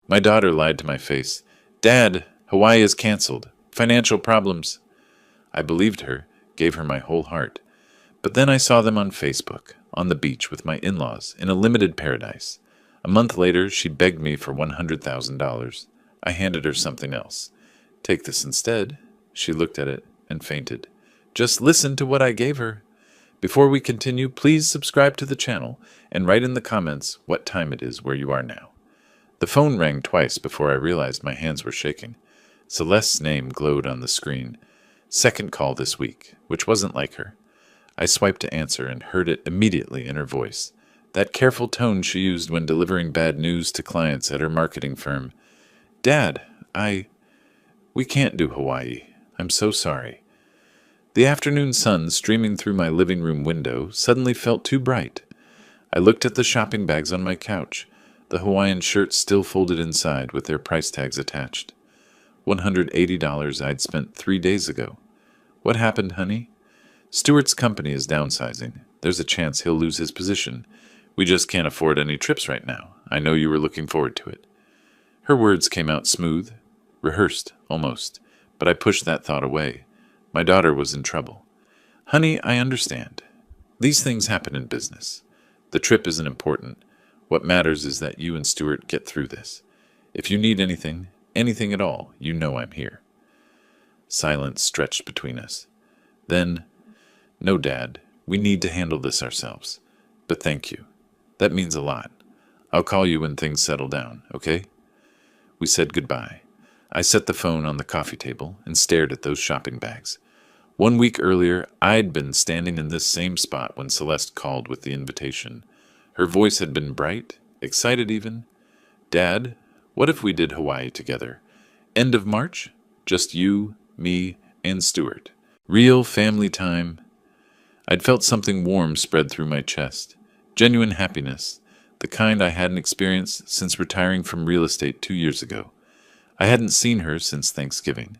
My daughter lied to my face. Dad, Hawaii is canceled. Financial problems. I believed her, gave her my whole heart. But then I saw them on Facebook, on the beach with my in-laws, in a limited paradise. A month later, she begged me for $100,000. I handed her something else. Take this instead. She looked at it and fainted. Just listen to what I gave her. Before we continue, please subscribe to the channel and write in the comments what time it is where you are now. The phone rang twice before I realized my hands were shaking. Celeste's name glowed on the screen. Second call this week, which wasn't like her. I swiped to answer and heard it immediately in her voice. That careful tone she used when delivering bad news to clients at her marketing firm. Dad, we can't do Hawaii. I'm so sorry. The afternoon sun streaming through my living room window suddenly felt too bright. I looked at the shopping bags on my couch, the Hawaiian shirts still folded inside with their price tags attached. $180 I'd spent 3 days ago. What happened, honey? Stuart's company is downsizing. There's a chance he'll lose his position. We just can't afford any trips right now. I know you were looking forward to it. Her words came out smooth, rehearsed, almost, but I pushed that thought away. My daughter was in trouble. Honey, I understand. These things happen in business. The trip isn't important. What matters is that you and Stuart get through this. If you need anything at all, you know I'm here. Silence stretched between us. Then, no, Dad, we need to handle this ourselves. But thank you. That means a lot. I'll call you when things settle down, okay? We said goodbye. I set the phone on the coffee table and stared at those shopping bags. 1 week earlier, I'd been standing in this same spot when Celeste called with the invitation. Her voice had been bright, excited even. Dad, what if we did Hawaii together? End of March? Just you, me, and Stuart. Real family time. I'd felt something warm spread through my chest. Genuine happiness, the kind I hadn't experienced since retiring from real estate 2 years ago. I hadn't seen her since Thanksgiving.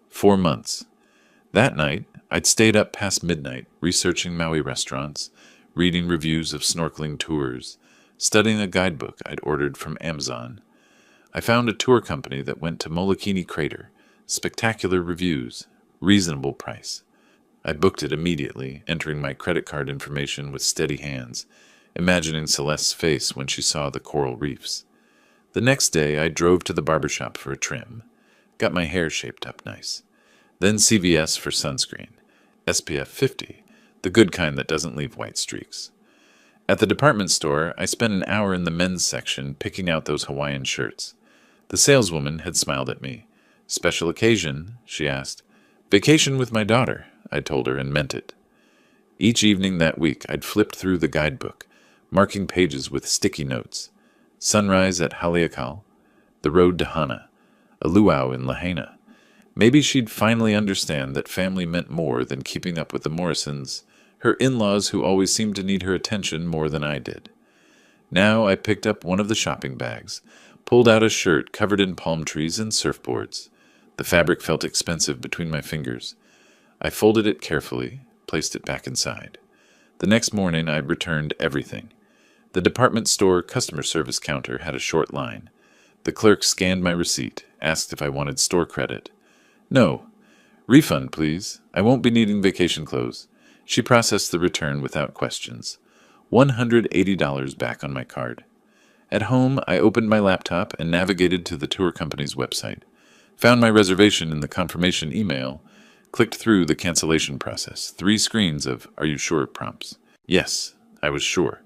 4 months. That night, I'd stayed up past midnight, researching Maui restaurants, reading reviews of snorkeling tours, studying a guidebook I'd ordered from Amazon. I found a tour company that went to Molokini Crater. Spectacular reviews, reasonable price. I booked it immediately, entering my credit card information with steady hands, imagining Celeste's face when she saw the coral reefs. The next day, I drove to the barbershop for a trim. Got my hair shaped up nice. Then CVS for sunscreen. SPF 50, the good kind that doesn't leave white streaks. At the department store, I spent an hour in the men's section picking out those Hawaiian shirts. The saleswoman had smiled at me. Special occasion, she asked. Vacation with my daughter, I told her and meant it. Each evening that week, I'd flipped through the guidebook, marking pages with sticky notes. Sunrise at Haleakala, the road to Hana, a luau in Lahaina. Maybe she'd finally understand that family meant more than keeping up with the Morrisons, her in-laws who always seemed to need her attention more than I did. Now I picked up one of the shopping bags, pulled out a shirt covered in palm trees and surfboards. The fabric felt expensive between my fingers. I folded it carefully, placed it back inside. The next morning I'd returned everything. The department store customer service counter had a short line. The clerk scanned my receipt, asked if I wanted store credit. No. Refund, please. I won't be needing vacation clothes. She processed the return without questions. $180 back on my card. At home, I opened my laptop and navigated to the tour company's website. Found my reservation in the confirmation email. Clicked through the cancellation process. 3 screens of "Are you sure?" prompts. Yes, I was sure.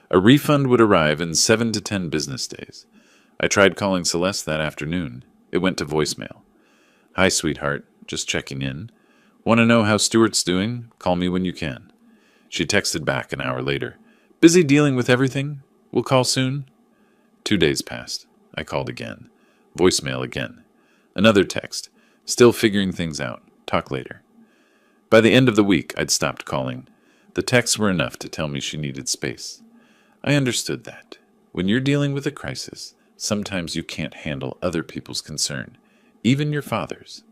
A refund would arrive in 7 to 10 business days. I tried calling Celeste that afternoon. It went to voicemail. Hi, sweetheart. Just checking in. Want to know how Stuart's doing? Call me when you can. She texted back an hour later. Busy dealing with everything? We'll call soon? 2 days passed. I called again. Voicemail again. Another text. Still figuring things out. Talk later. By the end of the week, I'd stopped calling. The texts were enough to tell me she needed space. I understood that. When you're dealing with a crisis, sometimes you can't handle other people's concern, even your father's.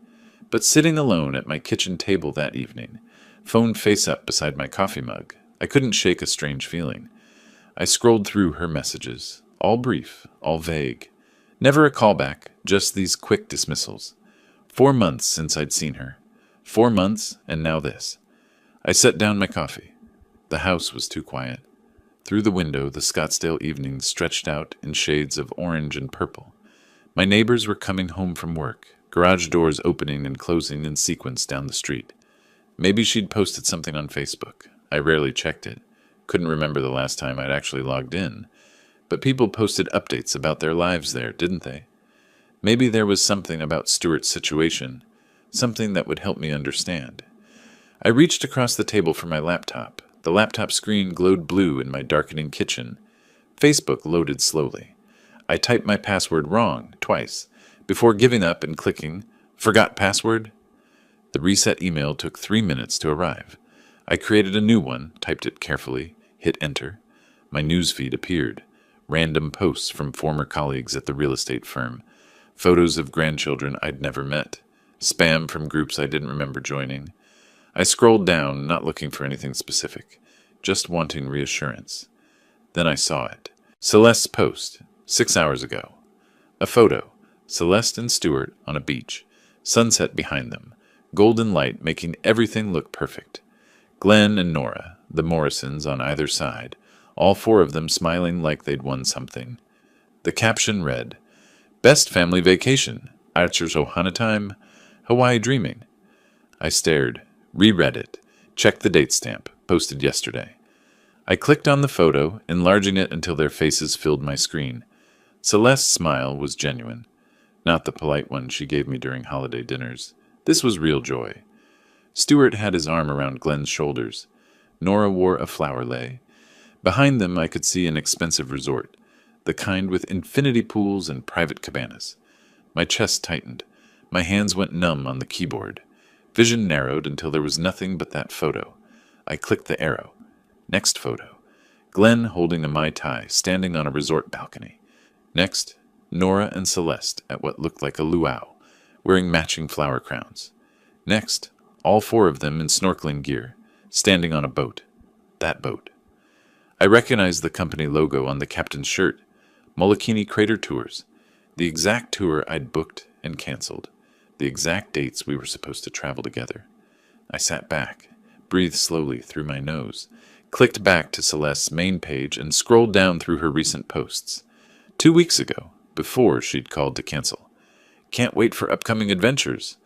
But sitting alone at my kitchen table that evening, phone face up beside my coffee mug, I couldn't shake a strange feeling. I scrolled through her messages, all brief, all vague. Never a callback, just these quick dismissals. 4 months since I'd seen her. 4 months, and now this. I set down my coffee. The house was too quiet. Through the window, the Scottsdale evening stretched out in shades of orange and purple. My neighbors were coming home from work, garage doors opening and closing in sequence down the street. Maybe she'd posted something on Facebook. I rarely checked it. Couldn't remember the last time I'd actually logged in. But people posted updates about their lives there, didn't they? Maybe there was something about Stuart's situation, something that would help me understand. I reached across the table for my laptop. The laptop screen glowed blue in my darkening kitchen. Facebook loaded slowly. I typed my password wrong, twice, before giving up and clicking, "Forgot password?" The reset email took 3 minutes to arrive. I created a new one, typed it carefully, hit enter. My newsfeed appeared. Random posts from former colleagues at the real estate firm. Photos of grandchildren I'd never met. Spam from groups I didn't remember joining. I scrolled down, not looking for anything specific, just wanting reassurance. Then I saw it. Celeste's post, 6 hours ago. A photo. Celeste and Stuart on a beach. Sunset behind them. Golden light making everything look perfect. Glenn and Nora, the Morrisons on either side, all four of them smiling like they'd won something. The caption read, "Best family vacation. Archer's Ohana time. Hawaii dreaming." I stared, reread it, checked the date stamp, posted yesterday. I clicked on the photo, enlarging it until their faces filled my screen. Celeste's smile was genuine, not the polite one she gave me during holiday dinners. This was real joy. Stuart had his arm around Glenn's shoulders. Nora wore a flower lei. Behind them I could see an expensive resort, the kind with infinity pools and private cabanas. My chest tightened. My hands went numb on the keyboard. Vision narrowed until there was nothing but that photo. I clicked the arrow. Next photo. Glenn holding a Mai Tai, standing on a resort balcony. Next, Nora and Celeste at what looked like a luau, wearing matching flower crowns. Next, all four of them in snorkeling gear, standing on a boat. That boat. I recognized the company logo on the captain's shirt. Molokini Crater Tours. The exact tour I'd booked and canceled. The exact dates we were supposed to travel together. I sat back, breathed slowly through my nose, clicked back to Celeste's main page and scrolled down through her recent posts. 2 weeks ago, before she'd called to cancel. "Can't wait for upcoming adventures."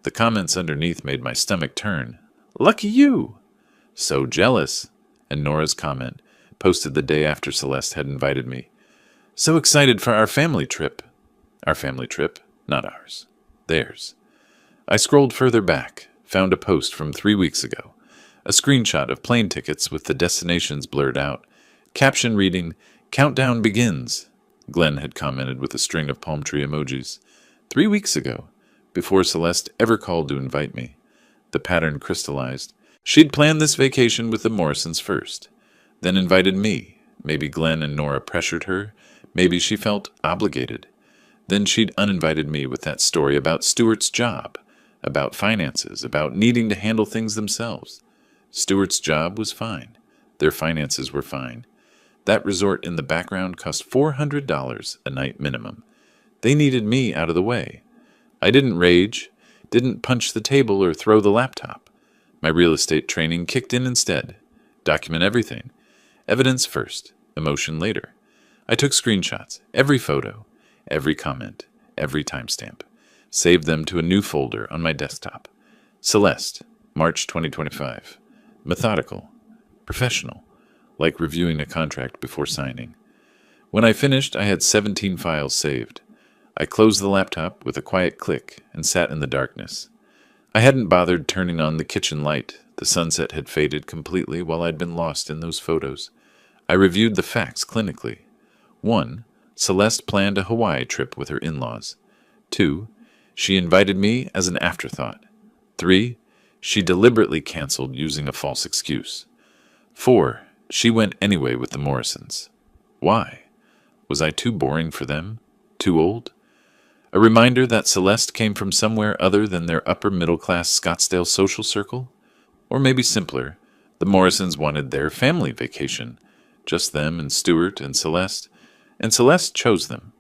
The comments underneath made my stomach turn. "Lucky you!" "So jealous." And Nora's comment, posted the day after Celeste had invited me. "So excited for our family trip." Our family trip, not ours. Theirs. I scrolled further back, found a post from 3 weeks ago. A screenshot of plane tickets with the destinations blurred out. Caption reading, "Countdown begins." Glenn had commented with a string of palm tree emojis. 3 weeks ago, before Celeste ever called to invite me. The pattern crystallized. She'd planned this vacation with the Morrisons first, then invited me. Maybe Glenn and Nora pressured her. Maybe she felt obligated. Then she'd uninvited me with that story about Stuart's job, about finances, about needing to handle things themselves. Stuart's job was fine. Their finances were fine. That resort in the background cost $400 a night minimum. They needed me out of the way. I didn't rage, didn't punch the table or throw the laptop. My real estate training kicked in instead. Document everything. Evidence first, emotion later. I took screenshots, every photo, every comment, every timestamp. Saved them to a new folder on my desktop. Celeste, March 2025. Methodical. Professional. Like reviewing a contract before signing. When I finished, I had 17 files saved. I closed the laptop with a quiet click and sat in the darkness. I hadn't bothered turning on the kitchen light. The sunset had faded completely while I'd been lost in those photos. I reviewed the facts clinically. 1. Celeste planned a Hawaii trip with her in-laws. 2. She invited me as an afterthought. 3. She deliberately canceled using a false excuse. 4. She went anyway with the Morrisons. Why? Was I too boring for them? Too old? A reminder that Celeste came from somewhere other than their upper-middle-class Scottsdale social circle? Or maybe simpler, the Morrisons wanted their family vacation. Just them and Stuart and Celeste chose them.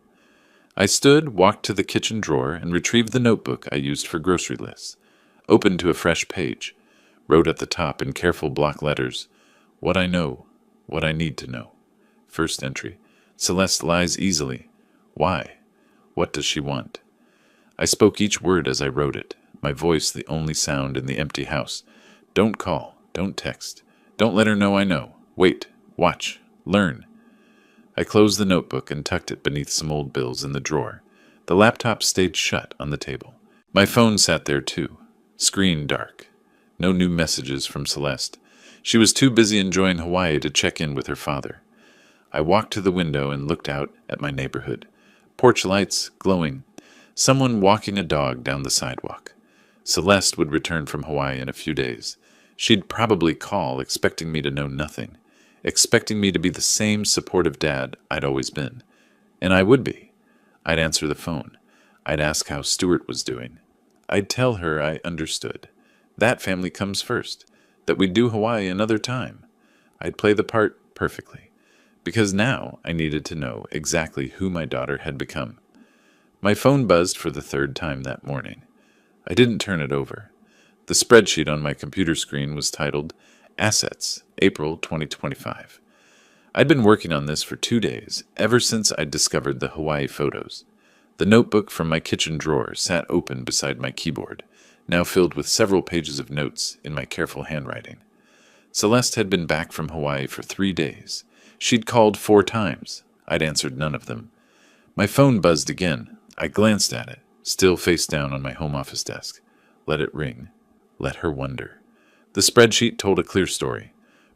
I stood, walked to the kitchen drawer, and retrieved the notebook I used for grocery lists. Opened to a fresh page. Wrote at the top in careful block letters, "What I know, what I need to know." First entry. Celeste lies easily. Why? What does she want? I spoke each word as I wrote it, my voice the only sound in the empty house. Don't call. Don't text. Don't let her know I know. Wait. Watch. Learn. I closed the notebook and tucked it beneath some old bills in the drawer. The laptop stayed shut on the table. My phone sat there too. Screen dark. No new messages from Celeste. She was too busy enjoying Hawaii to check in with her father. I walked to the window and looked out at my neighborhood. Porch lights glowing. Someone walking a dog down the sidewalk. Celeste would return from Hawaii in a few days. She'd probably call, expecting me to know nothing, expecting me to be the same supportive dad I'd always been. And I would be. I'd answer the phone. I'd ask how Stuart was doing. I'd tell her I understood. That family comes first, that we'd do Hawaii another time. I'd play the part perfectly, because now I needed to know exactly who my daughter had become. My phone buzzed for the third time that morning. I didn't turn it over. The spreadsheet on my computer screen was titled Assets, April 2025. I'd been working on this for 2 days, ever since I'd discovered the Hawaii photos. The notebook from my kitchen drawer sat open beside my keyboard, now filled with several pages of notes in my careful handwriting. Celeste had been back from Hawaii for 3 days. She'd called 4 times. I'd answered none of them. My phone buzzed again. I glanced at it, still face down on my home office desk. Let it ring. Let her wonder. The spreadsheet told a clear story.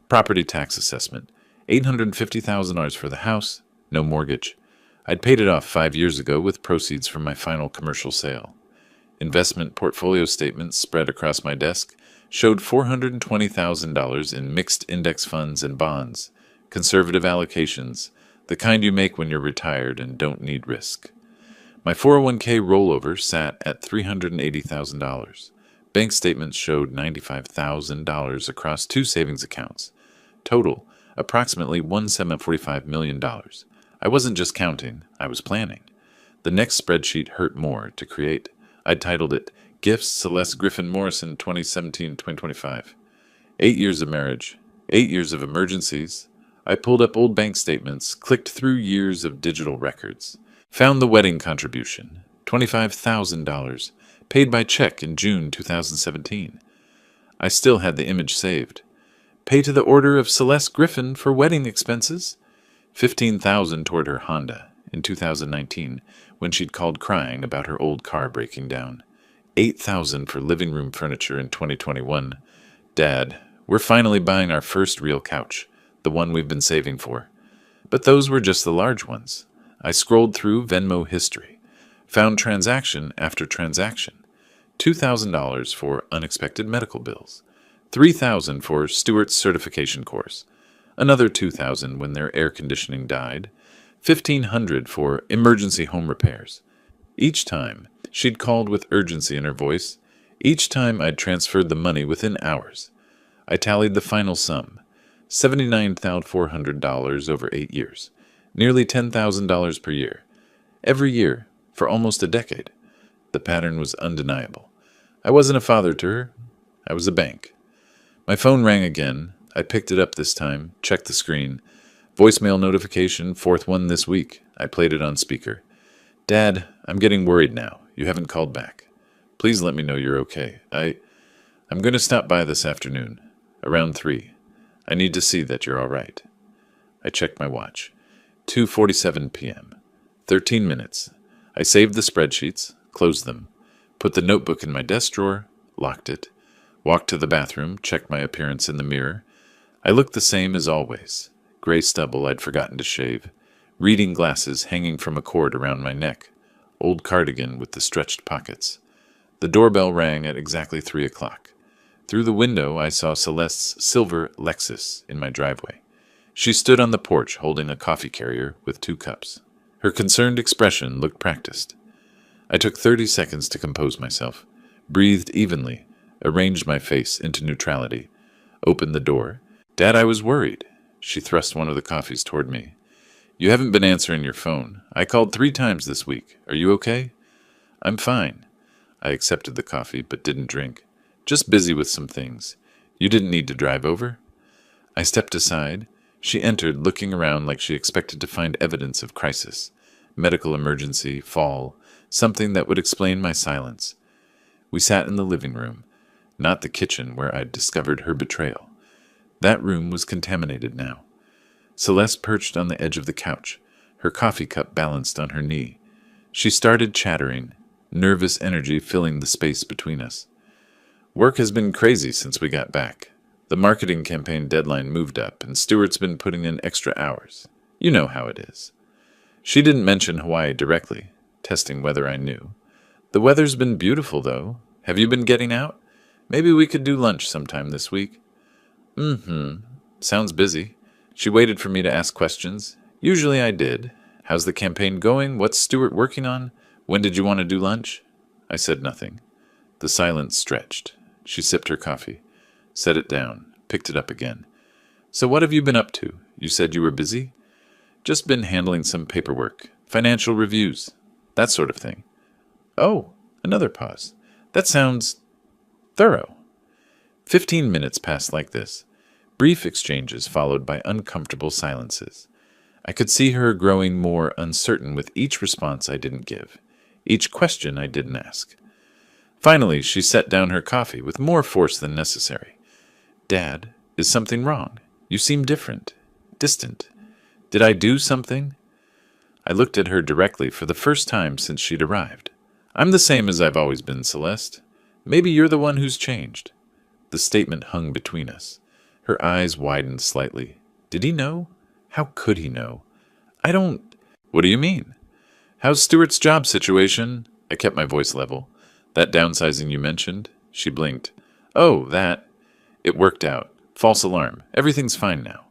Property tax assessment. $850,000 for the house, no mortgage. I'd paid it off 5 years ago with proceeds from my final commercial sale. Investment portfolio statements spread across my desk showed $420,000 in mixed index funds and bonds, conservative allocations, the kind you make when you're retired and don't need risk. My 401k rollover sat at $380,000. Bank statements showed $95,000 across 2 savings accounts. Total, approximately $1,745 million. I wasn't just counting, I was planning. The next spreadsheet hurt more to create. I titled it, Gifts Celeste Griffin Morrison 2017-2025. 8 years of marriage, 8 years of emergencies. I pulled up old bank statements, clicked through years of digital records. Found the wedding contribution, $25,000, paid by check in June 2017. I still had the image saved. Pay to the order of Celeste Griffin for wedding expenses. $15,000 toward her Honda in 2019 when she'd called crying about her old car breaking down. $8,000 for living room furniture in 2021. Dad, we're finally buying our first real couch, the one we've been saving for. But those were just the large ones. I scrolled through Venmo history, found transaction after transaction. $2,000 for unexpected medical bills, $3,000 for Stuart's certification course, another $2,000 when their air conditioning died, $1,500 for emergency home repairs. Each time, she'd called with urgency in her voice. Each time I'd transferred the money within hours. I tallied the final sum, $79,400 over 8 years. Nearly $10,000 per year. Every year, for almost a decade. The pattern was undeniable. I wasn't a father to her. I was a bank. My phone rang again. I picked it up this time, checked the screen. Voicemail notification, 4th one this week. I played it on speaker. Dad, I'm getting worried now. You haven't called back. Please let me know you're okay. I'm going to stop by this afternoon, around 3. I need to see that you're all right. I checked my watch. 2:47 p.m. 13 minutes. I saved the spreadsheets, closed them, put the notebook in my desk drawer, locked it, walked to the bathroom, checked my appearance in the mirror. I looked the same as always. Gray stubble I'd forgotten to shave, reading glasses hanging from a cord around my neck, old cardigan with the stretched pockets. The doorbell rang at exactly 3 o'clock. Through the window I saw Celeste's silver Lexus in my driveway. She stood on the porch holding a coffee carrier with 2 cups. Her concerned expression looked practiced. I took 30 seconds to compose myself, breathed evenly, arranged my face into neutrality, opened the door. Dad, I was worried. She thrust one of the coffees toward me. You haven't been answering your phone. I called 3 times this week. Are you okay? I'm fine. I accepted the coffee, but didn't drink. Just busy with some things. You didn't need to drive over? I stepped aside. She entered, looking around like she expected to find evidence of crisis. Medical emergency, fall, something that would explain my silence. We sat in the living room, not the kitchen where I'd discovered her betrayal. That room was contaminated now. Celeste perched on the edge of the couch, her coffee cup balanced on her knee. She started chattering, nervous energy filling the space between us. Work has been crazy since we got back. The marketing campaign deadline moved up, and Stuart's been putting in extra hours. You know how it is. She didn't mention Hawaii directly, testing whether I knew. The weather's been beautiful, though. Have you been getting out? Maybe we could do lunch sometime this week. Sounds busy. She waited for me to ask questions. Usually I did. How's the campaign going? What's Stuart working on? When did you want to do lunch? I said nothing. The silence stretched. She sipped her coffee, set it down, picked it up again. So what have you been up to? You said you were busy? Just been handling some paperwork, financial reviews, that sort of thing. Oh, another pause. That sounds thorough. 15 minutes passed like this. Brief exchanges followed by uncomfortable silences. I could see her growing more uncertain with each response I didn't give, each question I didn't ask. Finally, she set down her coffee with more force than necessary. Dad, is something wrong? You seem different, distant. Did I do something? I looked at her directly for the first time since she'd arrived. I'm the same as I've always been, Celeste. Maybe you're the one who's changed. The statement hung between us. Her eyes widened slightly. Did he know? How could he know? What do you mean? How's Stuart's job situation? I kept my voice level. That downsizing you mentioned? She blinked. Oh, that. It worked out. False alarm. Everything's fine now.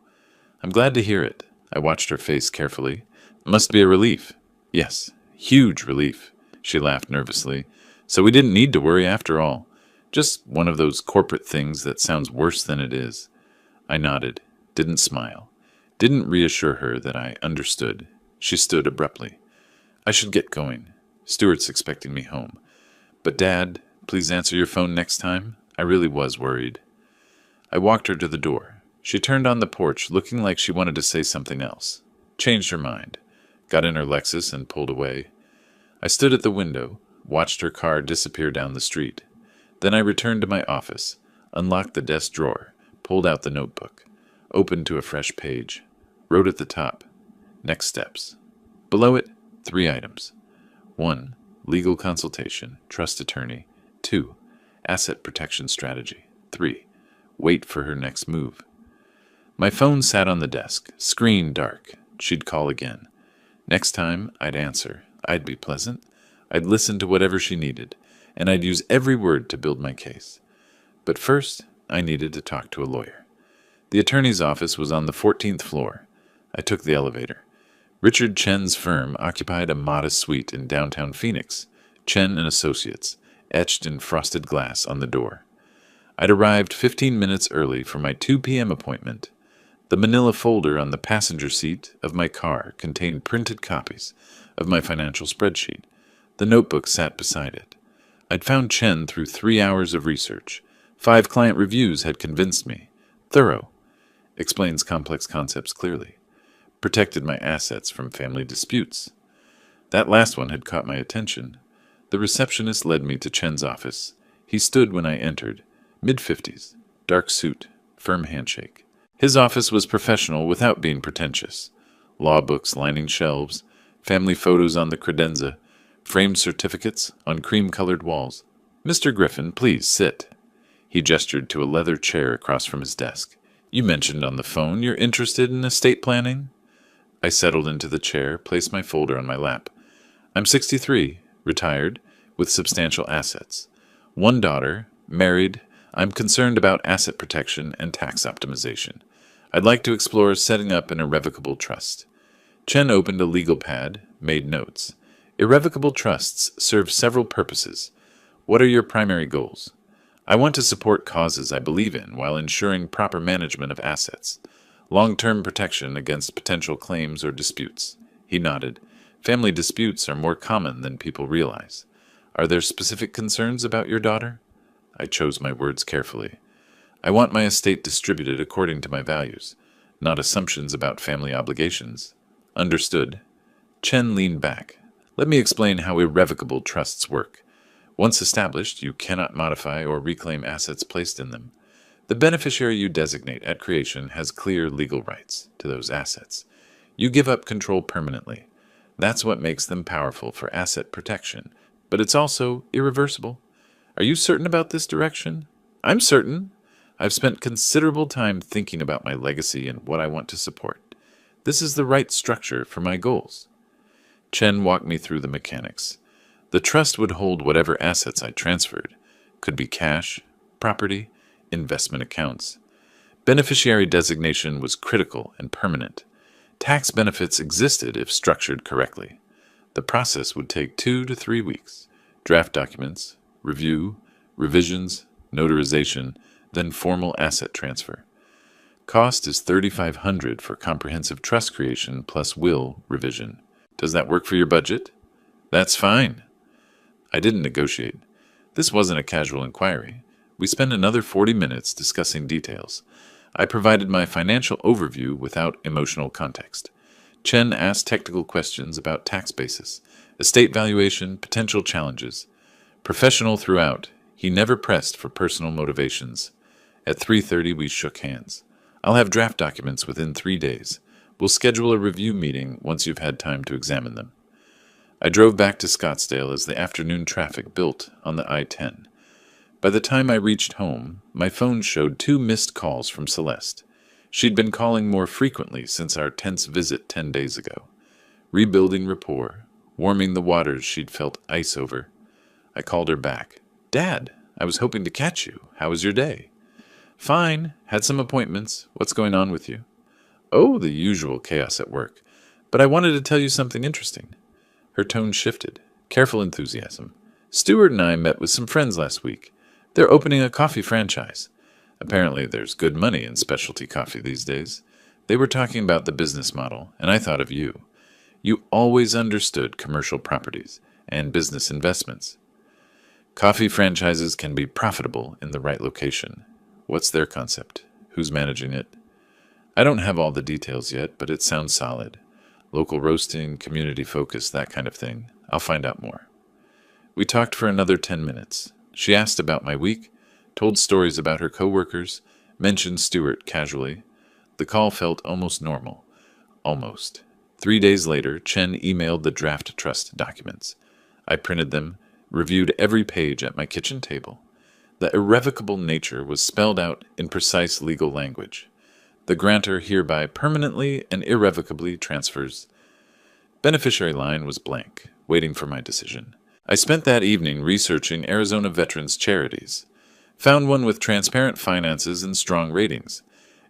I'm glad to hear it. I watched her face carefully. Must be a relief. Yes, huge relief. She laughed nervously. So we didn't need to worry after all. Just one of those corporate things that sounds worse than it is. I nodded, didn't smile, didn't reassure her that I understood. She stood abruptly. I should get going. Stuart's expecting me home. But Dad, please answer your phone next time. I really was worried. I walked her to the door. She turned on the porch, looking like she wanted to say something else. Changed her mind. Got in her Lexus and pulled away. I stood at the window, watched her car disappear down the street. Then I returned to my office, unlocked the desk drawer, pulled out the notebook, opened to a fresh page, wrote at the top, next steps. Below it, 3 items. 1. Legal consultation, trust attorney. 2. Asset protection strategy. 3. Wait for her next move. My phone sat on the desk, screen dark. She'd call again. Next time, I'd answer. I'd be pleasant. I'd listen to whatever she needed, and I'd use every word to build my case. But first, I needed to talk to a lawyer. The attorney's office was on the 14th floor. I took the elevator. Richard Chen's firm occupied a modest suite in downtown Phoenix, Chen and Associates, etched in frosted glass on the door. I'd arrived 15 minutes early for my 2 p.m. appointment. The manila folder on the passenger seat of my car contained printed copies of my financial spreadsheet. The notebook sat beside it. I'd found Chen through 3 hours of research. 5 client reviews had convinced me. Thorough. Explains complex concepts clearly. Protected my assets from family disputes. That last one had caught my attention. The receptionist led me to Chen's office. He stood when I entered. Mid-50s. Dark suit. Firm handshake. His office was professional without being pretentious. Law books lining shelves. Family photos on the credenza. Framed certificates on cream-colored walls. Mr. Griffin, please sit. He gestured to a leather chair across from his desk. You mentioned on the phone you're interested in estate planning? I settled into the chair, placed my folder on my lap. I'm 63, retired, with substantial assets. 1 daughter, married. I'm concerned about asset protection and tax optimization. I'd like to explore setting up an irrevocable trust. Chen opened a legal pad, made notes. Irrevocable trusts serve several purposes. What are your primary goals? I want to support causes I believe in while ensuring proper management of assets. Long-term protection against potential claims or disputes. He nodded. Family disputes are more common than people realize. Are there specific concerns about your daughter? I chose my words carefully. I want my estate distributed according to my values, not assumptions about family obligations. Understood. Chen leaned back. Let me explain how irrevocable trusts work. Once established, you cannot modify or reclaim assets placed in them. The beneficiary you designate at creation has clear legal rights to those assets. You give up control permanently. That's what makes them powerful for asset protection, but it's also irreversible. Are you certain about this direction? I'm certain. I've spent considerable time thinking about my legacy and what I want to support. This is the right structure for my goals. Chen walked me through the mechanics. The trust would hold whatever assets I transferred. Could be cash, property, investment accounts. Beneficiary designation was critical and permanent. Tax benefits existed if structured correctly. The process would take 2 to 3 weeks. Draft documents, review, revisions, notarization, then formal asset transfer. Cost is $3,500 for comprehensive trust creation plus will revision. Does that work for your budget? That's fine. I didn't negotiate. This wasn't a casual inquiry. We spent another 40 minutes discussing details. I provided my financial overview without emotional context. Chen asked technical questions about tax basis, estate valuation, potential challenges. Professional throughout, he never pressed for personal motivations. At 3:30 we shook hands. I'll have draft documents within 3 days. We'll schedule a review meeting once you've had time to examine them. I drove back to Scottsdale as the afternoon traffic built on the I-10. By the time I reached home, my phone showed 2 missed calls from Celeste. She'd been calling more frequently since our tense visit 10 days ago. Rebuilding rapport, warming the waters she'd felt ice over. I called her back. Dad, I was hoping to catch you. How was your day? Fine. Had some appointments. What's going on with you? Oh, the usual chaos at work. But I wanted to tell you something interesting. Her tone shifted. Careful enthusiasm. Stuart and I met with some friends last week. They're opening a coffee franchise. Apparently there's good money in specialty coffee these days. They were talking about the business model, and I thought of you. You always understood commercial properties and business investments. Coffee franchises can be profitable in the right location. What's their concept? Who's managing it? I don't have all the details yet, but it sounds solid. Local roasting, community focus, that kind of thing. I'll find out more. We talked for another 10 minutes. She asked about my week, told stories about her coworkers, mentioned Stuart casually. The call felt almost normal. Almost. 3 days later, Chen emailed the draft trust documents. I printed them, reviewed every page at my kitchen table. The irrevocable nature was spelled out in precise legal language. The grantor hereby permanently and irrevocably transfers. Beneficiary line was blank, waiting for my decision. I spent that evening researching Arizona veterans charities. Found one with transparent finances and strong ratings.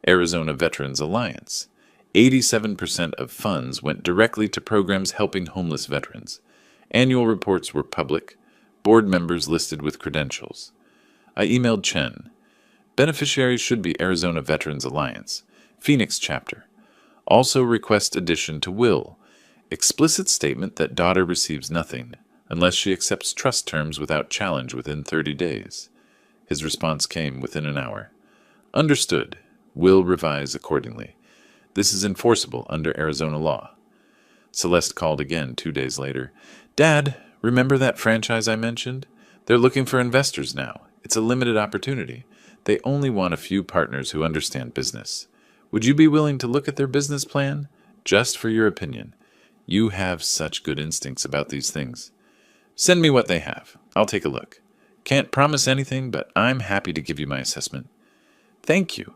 Arizona Veterans Alliance. 87% of funds went directly to programs helping homeless veterans. Annual reports were public. Board members listed with credentials. I emailed Chen. Beneficiaries should be Arizona Veterans Alliance, Phoenix chapter. Also request addition to will. Explicit statement that daughter receives nothing, unless she accepts trust terms without challenge within 30 days. His response came within an hour. Understood. Will revise accordingly. This is enforceable under Arizona law. Celeste called again 2 days later. Dad, remember that franchise I mentioned? They're looking for investors now. It's a limited opportunity. They only want a few partners who understand business. Would you be willing to look at their business plan? Just for your opinion. You have such good instincts about these things. Send me what they have. I'll take a look. Can't promise anything, but I'm happy to give you my assessment. Thank you.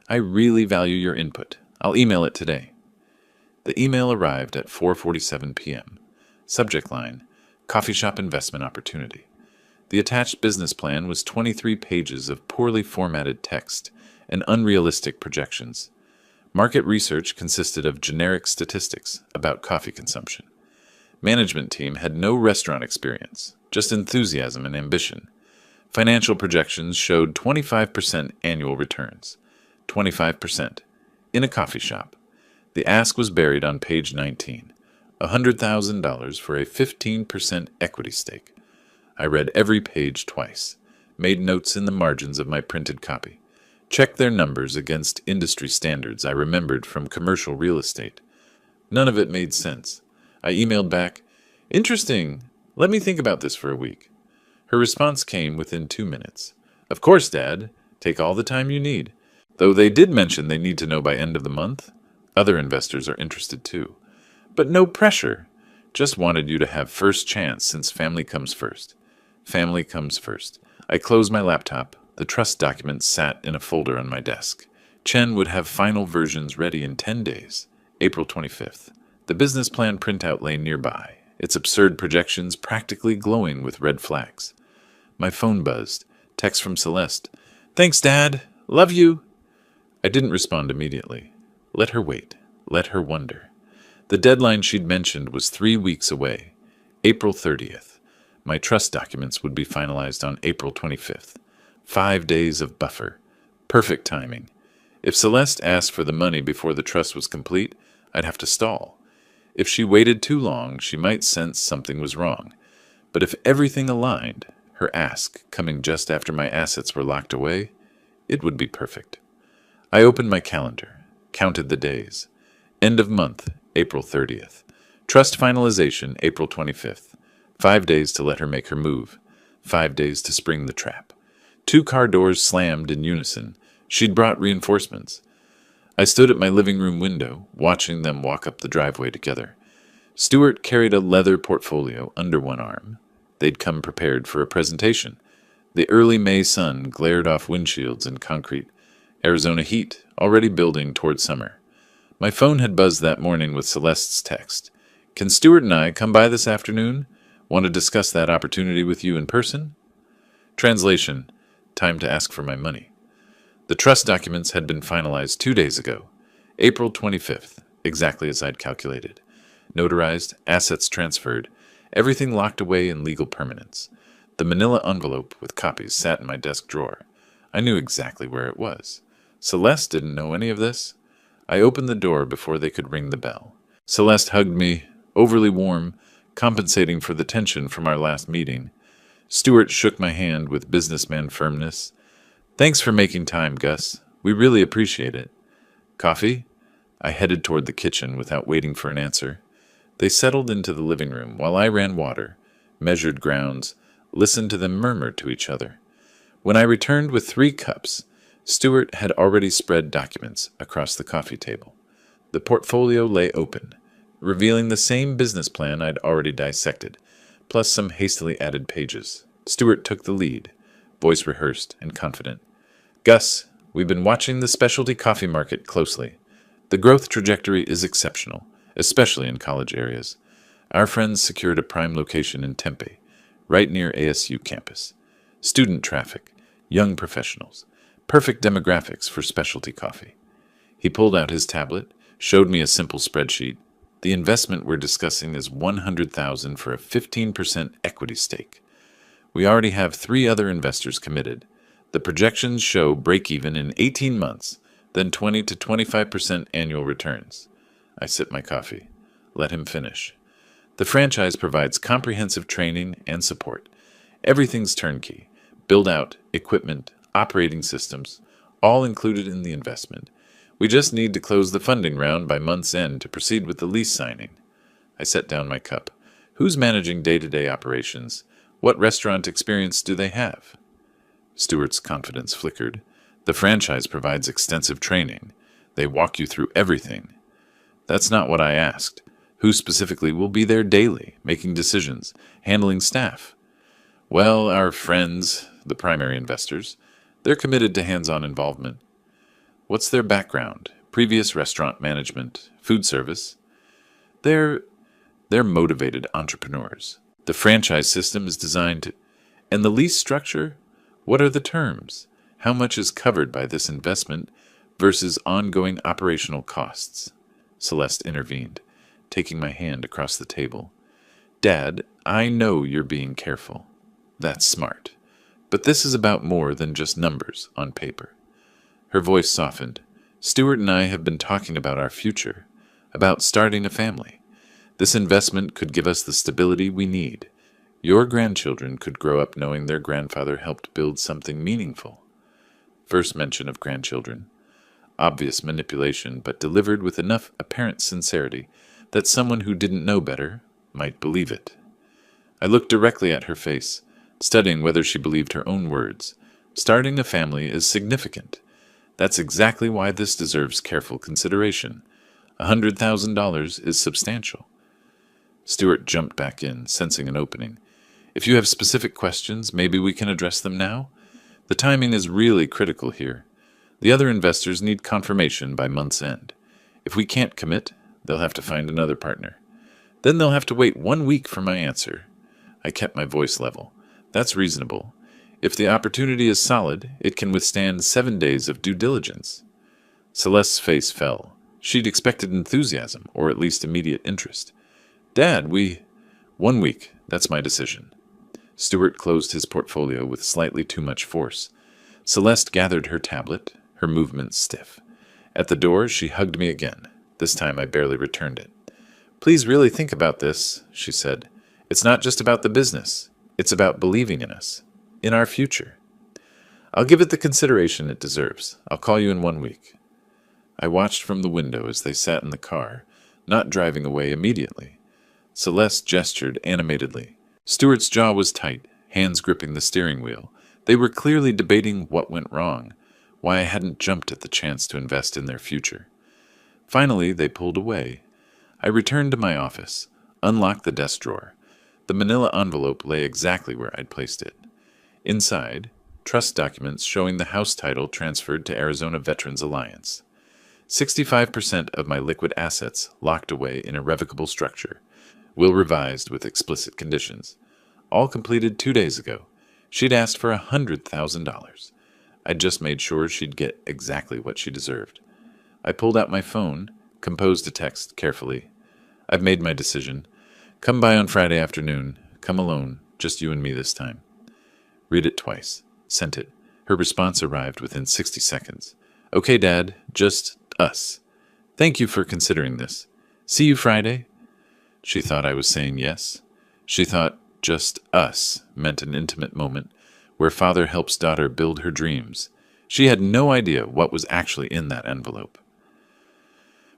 I really value your input. I'll email it today. The email arrived at 4:47 p.m. Subject line, Coffee Shop Investment Opportunity. The attached business plan was 23 pages of poorly formatted text and unrealistic projections. Market research consisted of generic statistics about coffee consumption. Management team had no restaurant experience, just enthusiasm and ambition. Financial projections showed 25% annual returns. 25%. in a coffee shop. The ask was buried on page 19. $100,000 for a 15% equity stake. I read every page twice, made notes in the margins of my printed copy, checked their numbers against industry standards I remembered from commercial real estate. None of it made sense. I emailed back, "Interesting. Let me think about this for a week." Her response came within 2 minutes. "Of course, Dad. Take all the time you need." Though they did mention they need to know by end of the month. Other investors are interested too. But no pressure. Just wanted you to have first chance since family comes first. Family comes first. I closed my laptop. The trust documents sat in a folder on my desk. Chen would have final versions ready in 10 days. April 25th. The business plan printout lay nearby, its absurd projections practically glowing with red flags. My phone buzzed. Text from Celeste. "Thanks, Dad. Love you." I didn't respond immediately. Let her wait. Let her wonder. The deadline she'd mentioned was 3 weeks away. April 30th. My trust documents would be finalized on April 25th. 5 days of buffer. Perfect timing. If Celeste asked for the money before the trust was complete, I'd have to stall. If she waited too long, she might sense something was wrong. But if everything aligned, her ask coming just after my assets were locked away, it would be perfect. I opened my calendar, counted the days. End of month, April 30th. Trust finalization, April 25th. 5 days to let her make her move. 5 days to spring the trap. 2 car doors slammed in unison. She'd brought reinforcements. I stood at my living room window, watching them walk up the driveway together. Stuart carried a leather portfolio under one arm. They'd come prepared for a presentation. The early May sun glared off windshields and concrete. Arizona heat, already building toward summer. My phone had buzzed that morning with Celeste's text. "Can Stuart and I come by this afternoon? Want to discuss that opportunity with you in person?" Translation: time to ask for my money. The trust documents had been finalized 2 days ago. April 25th, exactly as I'd calculated. Notarized, assets transferred, everything locked away in legal permanence. The manila envelope with copies sat in my desk drawer. I knew exactly where it was. Celeste didn't know any of this. I opened the door before they could ring the bell. Celeste hugged me, overly warm, compensating for the tension from our last meeting. Stuart shook my hand with businessman firmness. "Thanks for making time, Gus. We really appreciate it." "Coffee?" I headed toward the kitchen without waiting for an answer. They settled into the living room while I ran water, measured grounds, listened to them murmur to each other. When I returned with 3 cups, Stuart had already spread documents across the coffee table. The portfolio lay open, revealing the same business plan I'd already dissected, plus some hastily added pages. Stuart took the lead, voice rehearsed and confident. "Gus, we've been watching the specialty coffee market closely. The growth trajectory is exceptional, especially in college areas. Our friends secured a prime location in Tempe, right near ASU campus. Student traffic, young professionals, perfect demographics for specialty coffee." He pulled out his tablet, showed me a simple spreadsheet. "The investment we're discussing is $100,000 for a 15% equity stake. We already have 3 other investors committed. The projections show break-even in 18 months, then 20 to 25% annual returns." I sipped my coffee. Let him finish. "The franchise provides comprehensive training and support. Everything's turnkey. Build-out, equipment, operating systems, all included in the investment. We just need to close the funding round by month's end to proceed with the lease signing." I set down my cup. "Who's managing day-to-day operations? What restaurant experience do they have?" Stuart's confidence flickered. "The franchise provides extensive training. They walk you through everything." "That's not what I asked. Who specifically will be there daily, making decisions, handling staff?" "Well, our friends, the primary investors. They're committed to hands-on involvement." "What's their background? Previous restaurant management, food service?" They're motivated entrepreneurs. The franchise system is designed to... And the lease structure? What are the terms? How much is covered by this investment versus ongoing operational costs? Celeste intervened, taking my hand across the table. "Dad, I know you're being careful. That's smart. But this is about more than just numbers on paper." Her voice softened. Stuart and I have been talking about our future, about starting a family. This investment could give us the stability we need. Your grandchildren could grow up knowing their grandfather helped build something meaningful. First mention of grandchildren. Obvious manipulation, but delivered with enough apparent sincerity that someone who didn't know better might believe it. I looked directly at her face, studying whether she believed her own words. Starting a family is significant. That's exactly why this deserves careful consideration. $100,000 is substantial. Stuart jumped back in, sensing an opening. If you have specific questions, maybe we can address them now? The timing is really critical here. The other investors need confirmation by month's end. If we can't commit, they'll have to find another partner. Then they'll have to wait 1 week for my answer. I kept my voice level. That's reasonable. If the opportunity is solid, it can withstand 7 days of due diligence. Celeste's face fell. She'd expected enthusiasm, or at least immediate interest. Dad, 1 week. That's my decision. Stuart closed his portfolio with slightly too much force. Celeste gathered her tablet, her movements stiff. At the door, she hugged me again. This time I barely returned it. Please really think about this, she said. It's not just about the business. It's about believing in us, in our future. I'll give it the consideration it deserves. I'll call you in 1 week. I watched from the window as they sat in the car, not driving away immediately. Celeste gestured animatedly. Stuart's jaw was tight, hands gripping the steering wheel. They were clearly debating what went wrong, why I hadn't jumped at the chance to invest in their future. Finally, they pulled away. I returned to my office, unlocked the desk drawer. The manila envelope lay exactly where I'd placed it. Inside, trust documents showing the house title transferred to Arizona Veterans Alliance. 65% of my liquid assets locked away in irrevocable structure. Will revised with explicit conditions. All completed 2 days ago. She'd asked for $100,000. I'd just made sure she'd get exactly what she deserved. I pulled out my phone, composed a text carefully. I've made my decision. Come by on Friday afternoon. Come alone, just you and me this time. Read it twice. Sent it. Her response arrived within 60 seconds. Okay, Dad, just us. Thank you for considering this. See you Friday? She thought I was saying yes. She thought just us meant an intimate moment where father helps daughter build her dreams. She had no idea what was actually in that envelope.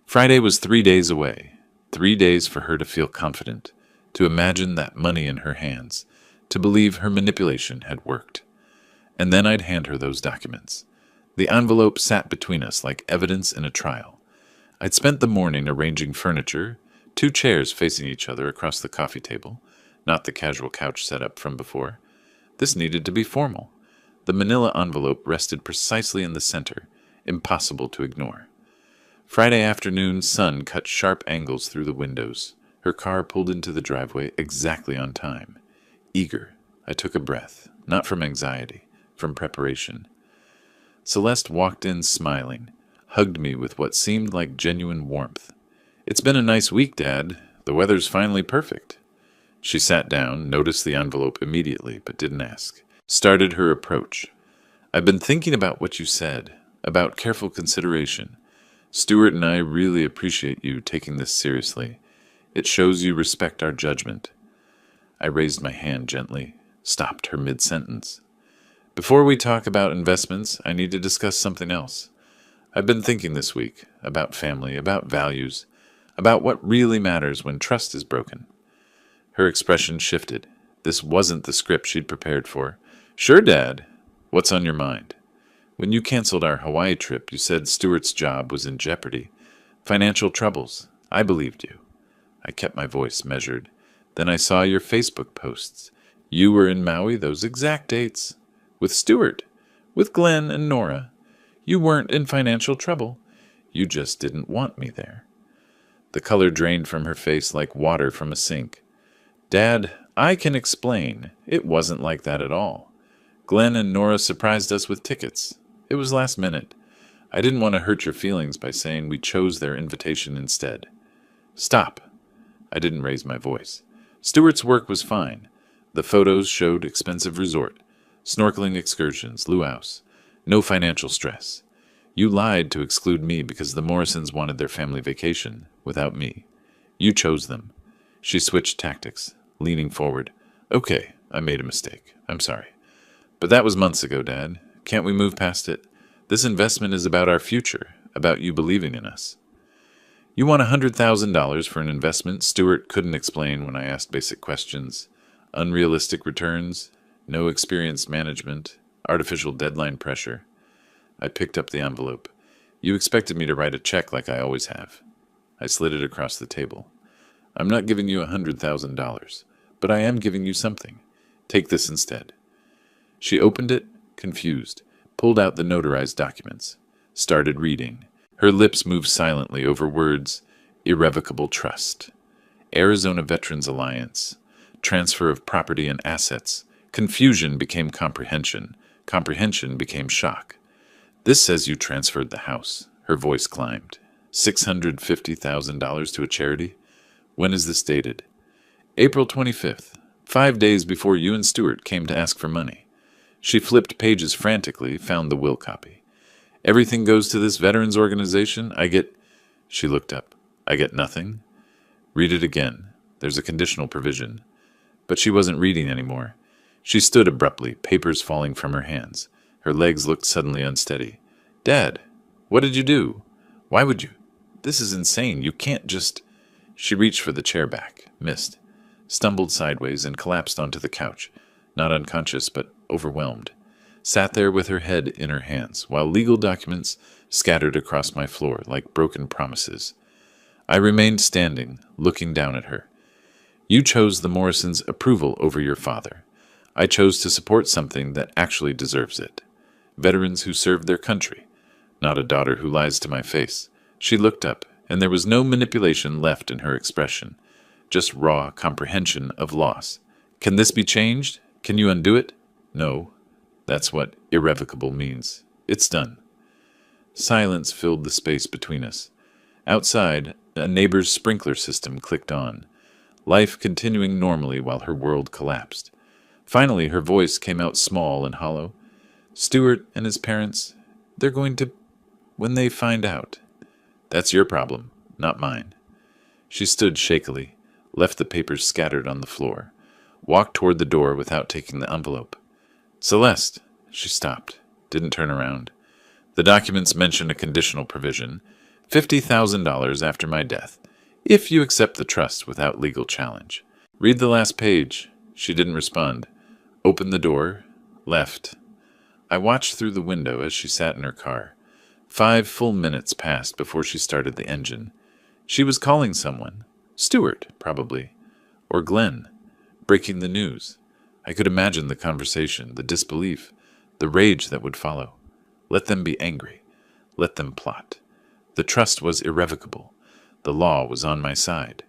Friday was 3 days away. 3 days for her to feel confident, to imagine that money in her hands, to believe her manipulation had worked. And then I'd hand her those documents. The envelope sat between us like evidence in a trial. I'd spent the morning arranging furniture, 2 chairs facing each other across the coffee table, not the casual couch set up from before. This needed to be formal. The manila envelope rested precisely in the center, impossible to ignore. Friday afternoon sun cut sharp angles through the windows. Her car pulled into the driveway exactly on time. Eager, I took a breath, not from anxiety, from preparation. Celeste walked in smiling, hugged me with what seemed like genuine warmth. It's been a nice week, Dad. The weather's finally perfect. She sat down, noticed the envelope immediately, but didn't ask. Started her approach. I've been thinking about what you said, about careful consideration. Stuart and I really appreciate you taking this seriously. It shows you respect our judgment. I raised my hand gently, stopped her mid-sentence. Before we talk about investments, I need to discuss something else. I've been thinking this week about family, about values, about what really matters when trust is broken. Her expression shifted. This wasn't the script she'd prepared for. Sure, Dad. What's on your mind? When you canceled our Hawaii trip, you said Stuart's job was in jeopardy. Financial troubles. I believed you. I kept my voice measured. Then I saw your Facebook posts. You were in Maui those exact dates. With Stuart. With Glenn and Nora. You weren't in financial trouble. You just didn't want me there. The color drained from her face like water from a sink. Dad, I can explain. It wasn't like that at all. Glenn and Nora surprised us with tickets. It was last minute. I didn't want to hurt your feelings by saying we chose their invitation instead. Stop. I didn't raise my voice. Stuart's work was fine. The photos showed expensive resort, snorkeling excursions, luau's. No financial stress. You lied to exclude me because the Morrisons wanted their family vacation without me. You chose them. She switched tactics, leaning forward. Okay, I made a mistake. I'm sorry. But that was months ago, Dad. Can't we move past it? This investment is about our future, about you believing in us. You want $100,000 for an investment Stewart couldn't explain when I asked basic questions. Unrealistic returns, no experienced management, artificial deadline pressure. I picked up the envelope. You expected me to write a check like I always have. I slid it across the table. I'm not giving you $100,000, but I am giving you something. Take this instead. She opened it, confused, pulled out the notarized documents, started reading. Her lips moved silently over words: irrevocable trust, Arizona Veterans Alliance, transfer of property and assets. Confusion became comprehension. Comprehension became shock. This says you transferred the house. Her voice climbed. $650,000 to a charity? When is this dated? April 25th, 5 days before you and Stewart came to ask for money. She flipped pages frantically, found the will copy. Everything goes to this veterans organization. She looked up. I get nothing? Read it again. There's a conditional provision. But she wasn't reading anymore. She stood abruptly, papers falling from her hands. Her legs looked suddenly unsteady. Dad, what did you do? Why would you? This is insane. You can't just... She reached for the chair back, missed, stumbled sideways and collapsed onto the couch, not unconscious but overwhelmed. Sat there with her head in her hands, while legal documents scattered across my floor like broken promises. I remained standing, looking down at her. You chose the Morrisons' approval over your father. I chose to support something that actually deserves it. Veterans who served their country, not a daughter who lies to my face. She looked up, and there was no manipulation left in her expression, just raw comprehension of loss. Can this be changed? Can you undo it? No. That's what irrevocable means. It's done. Silence filled the space between us. Outside, a neighbor's sprinkler system clicked on, life continuing normally while her world collapsed. Finally, her voice came out small and hollow. Stewart and his parents, they're going to... when they find out. That's your problem, not mine. She stood shakily, left the papers scattered on the floor, walked toward the door without taking the envelope. Celeste, she stopped, didn't turn around. The documents mention a conditional provision, $50,000 after my death, if you accept the trust without legal challenge. Read the last page. She didn't respond. Opened the door, left. I watched through the window as she sat in her car. 5 full minutes passed before she started the engine. She was calling someone. Stewart, probably. Or Glenn. Breaking the news. I could imagine the conversation, the disbelief, the rage that would follow. Let them be angry. Let them plot. The trust was irrevocable. The law was on my side.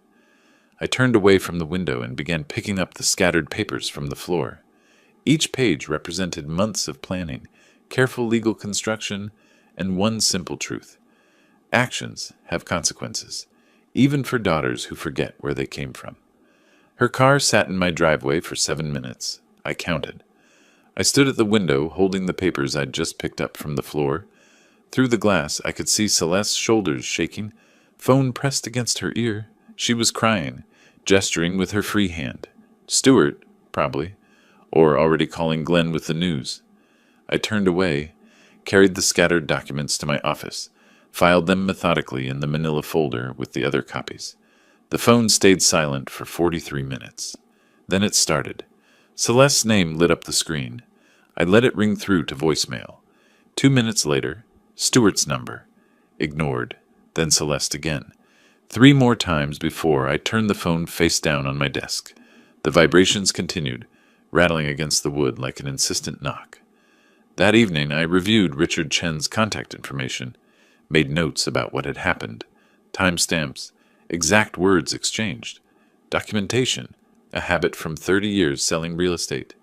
I turned away from the window and began picking up the scattered papers from the floor. Each page represented months of planning, careful legal construction, and one simple truth. Actions have consequences, even for daughters who forget where they came from. Her car sat in my driveway for 7 minutes. I counted. I stood at the window, holding the papers I'd just picked up from the floor. Through the glass, I could see Celeste's shoulders shaking, phone pressed against her ear. She was crying, gesturing with her free hand. Stewart, probably, or already calling Glenn with the news. I turned away, carried the scattered documents to my office, filed them methodically in the manila folder with the other copies. The phone stayed silent for 43 minutes. Then it started. Celeste's name lit up the screen. I let it ring through to voicemail. 2 minutes later, Stewart's number. Ignored. Then Celeste again. 3 more times before I turned the phone face down on my desk. The vibrations continued, rattling against the wood like an insistent knock. That evening, I reviewed Richard Chen's contact information, made notes about what had happened, timestamps, exact words exchanged, documentation, a habit from 30 years selling real estate.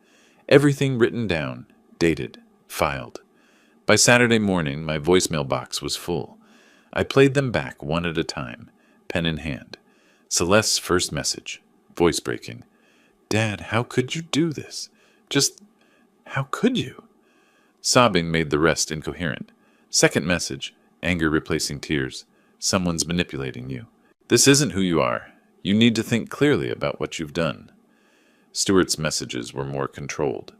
Everything written down, dated, filed. By Saturday morning, my voicemail box was full. I played them back one at a time, pen in hand. Celeste's first message, voice breaking. Dad, how could you do this? Just, how could you? Sobbing made the rest incoherent. Second message, anger replacing tears. Someone's manipulating you. This isn't who you are. You need to think clearly about what you've done. Stewart's messages were more controlled.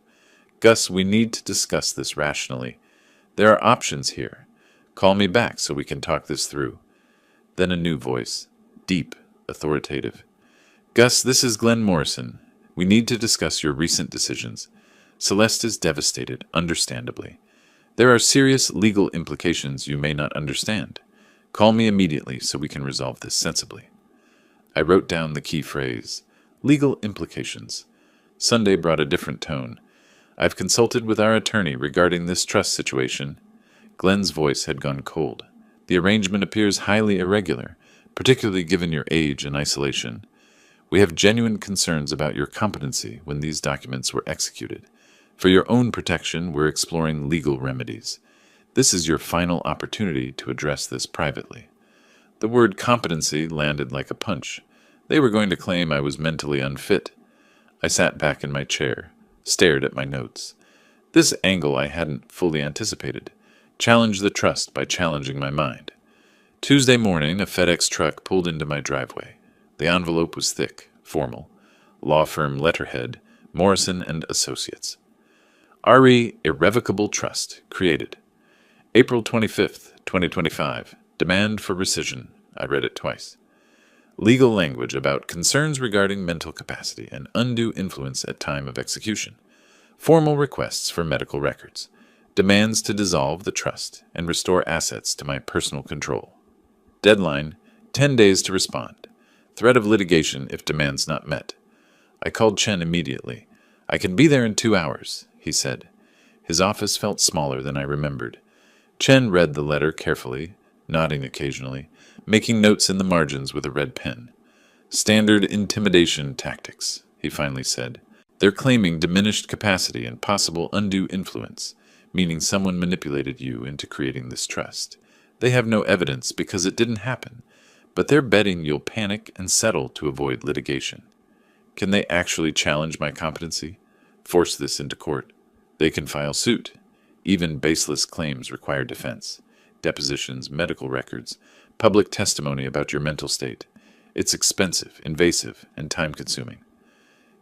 Gus, we need to discuss this rationally. There are options here. Call me back so we can talk this through. Then a new voice, deep, authoritative. Gus, this is Glenn Morrison. We need to discuss your recent decisions. Celeste is devastated, understandably. There are serious legal implications you may not understand. Call me immediately so we can resolve this sensibly. I wrote down the key phrase, legal implications. Sunday brought a different tone. I've consulted with our attorney regarding this trust situation. Glenn's voice had gone cold. The arrangement appears highly irregular, particularly given your age and isolation. We have genuine concerns about your competency when these documents were executed. For your own protection, we're exploring legal remedies. This is your final opportunity to address this privately. The word competency landed like a punch. They were going to claim I was mentally unfit. I sat back in my chair, stared at my notes. This angle I hadn't fully anticipated. Challenge the trust by challenging my mind. Tuesday morning, a FedEx truck pulled into my driveway. The envelope was thick, formal. Law firm letterhead, Morrison and Associates. RE Irrevocable Trust, created. April 25th, 2025. Demand for rescission. I read it twice. Legal language about concerns regarding mental capacity and undue influence at time of execution. Formal requests for medical records. Demands to dissolve the trust and restore assets to my personal control. Deadline, 10 days to respond. Threat of litigation if demands not met. I called Chen immediately. I can be there in 2 hours, he said. His office felt smaller than I remembered. Chen read the letter carefully, nodding occasionally, making notes in the margins with a red pen. Standard intimidation tactics, he finally said. They're claiming diminished capacity and possible undue influence, meaning someone manipulated you into creating this trust. They have no evidence because it didn't happen, but they're betting you'll panic and settle to avoid litigation. Can they actually challenge my competency? Force this into court? They can file suit. Even baseless claims require defense. Depositions, medical records, public testimony about your mental state. It's expensive, invasive, and time-consuming.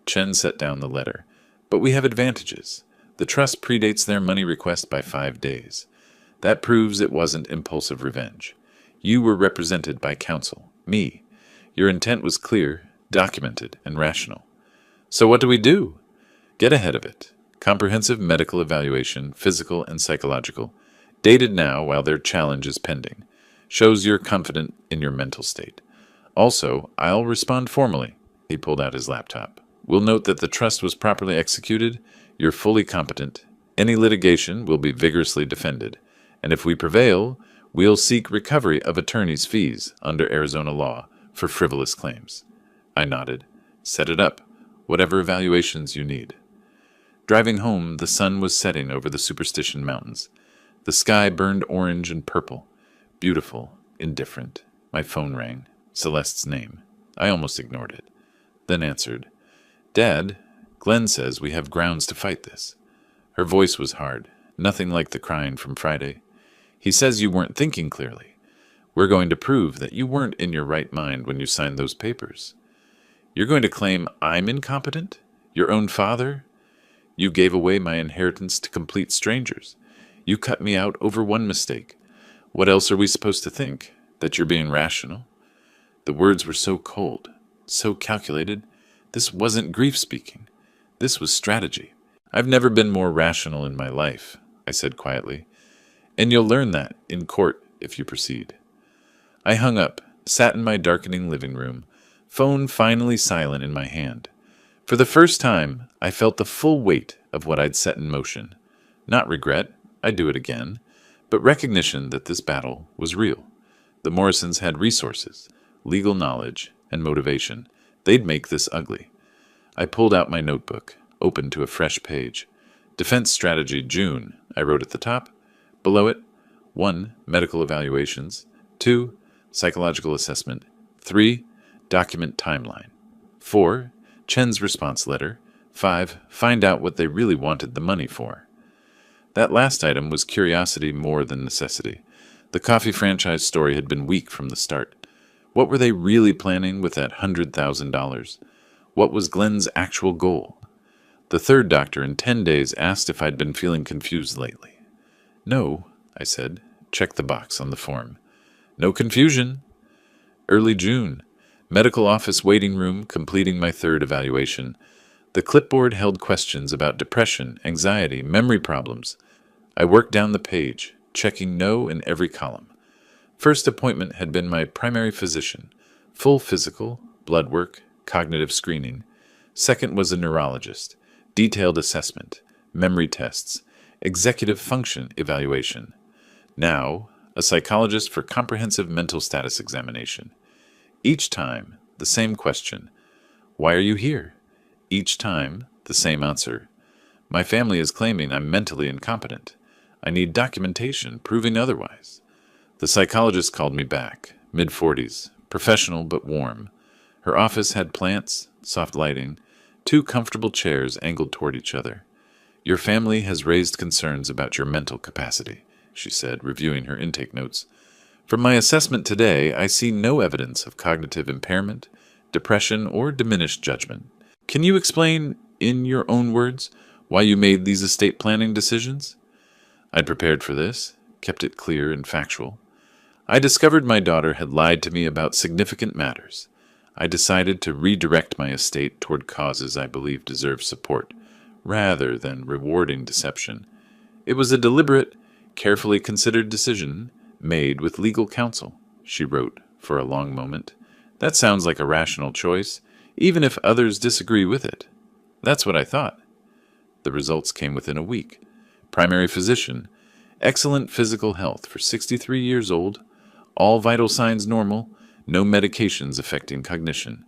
Chen set down the letter. But we have advantages. The trust predates their money request by 5 days. That proves it wasn't impulsive revenge. You were represented by counsel, me. Your intent was clear, documented, and rational. So what do we do? Get ahead of it. Comprehensive medical evaluation, physical and psychological, dated now while their challenge is pending. Shows you're confident in your mental state. Also, I'll respond formally. He pulled out his laptop. We'll note that the trust was properly executed. You're fully competent. Any litigation will be vigorously defended. And if we prevail, we'll seek recovery of attorney's fees under Arizona law for frivolous claims. I nodded. Set it up. Whatever evaluations you need. Driving home, the sun was setting over the Superstition Mountains. The sky burned orange and purple. Beautiful, indifferent. My phone rang. Celeste's name. I almost ignored it. Then answered. Dad, Glenn says we have grounds to fight this. Her voice was hard, nothing like the crying from Friday. He says you weren't thinking clearly. We're going to prove that you weren't in your right mind when you signed those papers. You're going to claim I'm incompetent? Your own father? You gave away my inheritance to complete strangers. You cut me out over one mistake. What else are we supposed to think? That you're being rational? The words were so cold, so calculated. This wasn't grief speaking. This was strategy. I've never been more rational in my life, I said quietly. And you'll learn that in court if you proceed. I hung up, sat in my darkening living room, phone finally silent in my hand. For the first time, I felt the full weight of what I'd set in motion. Not regret, I'd do it again, but recognition that this battle was real. The Morrisons had resources, legal knowledge, and motivation. They'd make this ugly. I pulled out my notebook, opened to a fresh page. Defense strategy, June, I wrote at the top. Below it, 1. Medical evaluations. 2. Psychological assessment. 3. Document timeline. 4. Chen's response letter. 5. Find out what they really wanted the money for. That last item was curiosity more than necessity. The coffee franchise story had been weak from the start. What were they really planning with that $100,000? What was Glenn's actual goal? The third doctor in 10 days asked if I'd been feeling confused lately. No, I said. Check the box on the form. No confusion. Early June. Medical office waiting room, completing my third evaluation. The clipboard held questions about depression, anxiety, memory problems. I worked down the page, checking no in every column. First appointment had been my primary physician. Full physical, blood work, cognitive screening. Second was a neurologist. Detailed assessment, memory tests, executive function evaluation. Now, a psychologist for comprehensive mental status examination. Each time, the same question. Why are you here? Each time, the same answer. My family is claiming I'm mentally incompetent. I need documentation proving otherwise. The psychologist called me back, mid-40s, professional but warm. Her office had plants, soft lighting, 2 comfortable chairs angled toward each other. Your family has raised concerns about your mental capacity, she said, reviewing her intake notes. From my assessment today, I see no evidence of cognitive impairment, depression, or diminished judgment. Can you explain, in your own words, why you made these estate planning decisions? I'd prepared for this, kept it clear and factual. I discovered my daughter had lied to me about significant matters. I decided to redirect my estate toward causes I believe deserve support, rather than rewarding deception. It was a deliberate, carefully considered decision made with legal counsel, she wrote for a long moment. That sounds like a rational choice, even if others disagree with it. That's what I thought. The results came within a week. Primary physician, excellent physical health for 63 years old, all vital signs normal, no medications affecting cognition.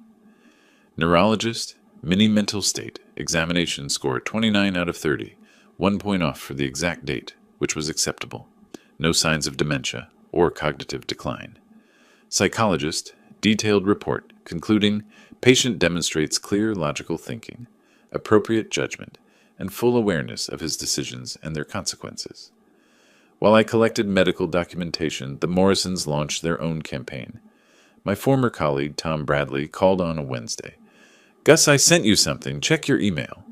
Neurologist, mini mental state, examination score 29 out of 30, 1 point off for the exact date, which was acceptable. No signs of dementia or cognitive decline. Psychologist, detailed report, concluding patient demonstrates clear logical thinking, appropriate judgment, and full awareness of his decisions and their consequences. While I collected medical documentation, the Morrisons launched their own campaign. My former colleague, Tom Bradley, called on a Wednesday. Gus, I sent you something. Check your email.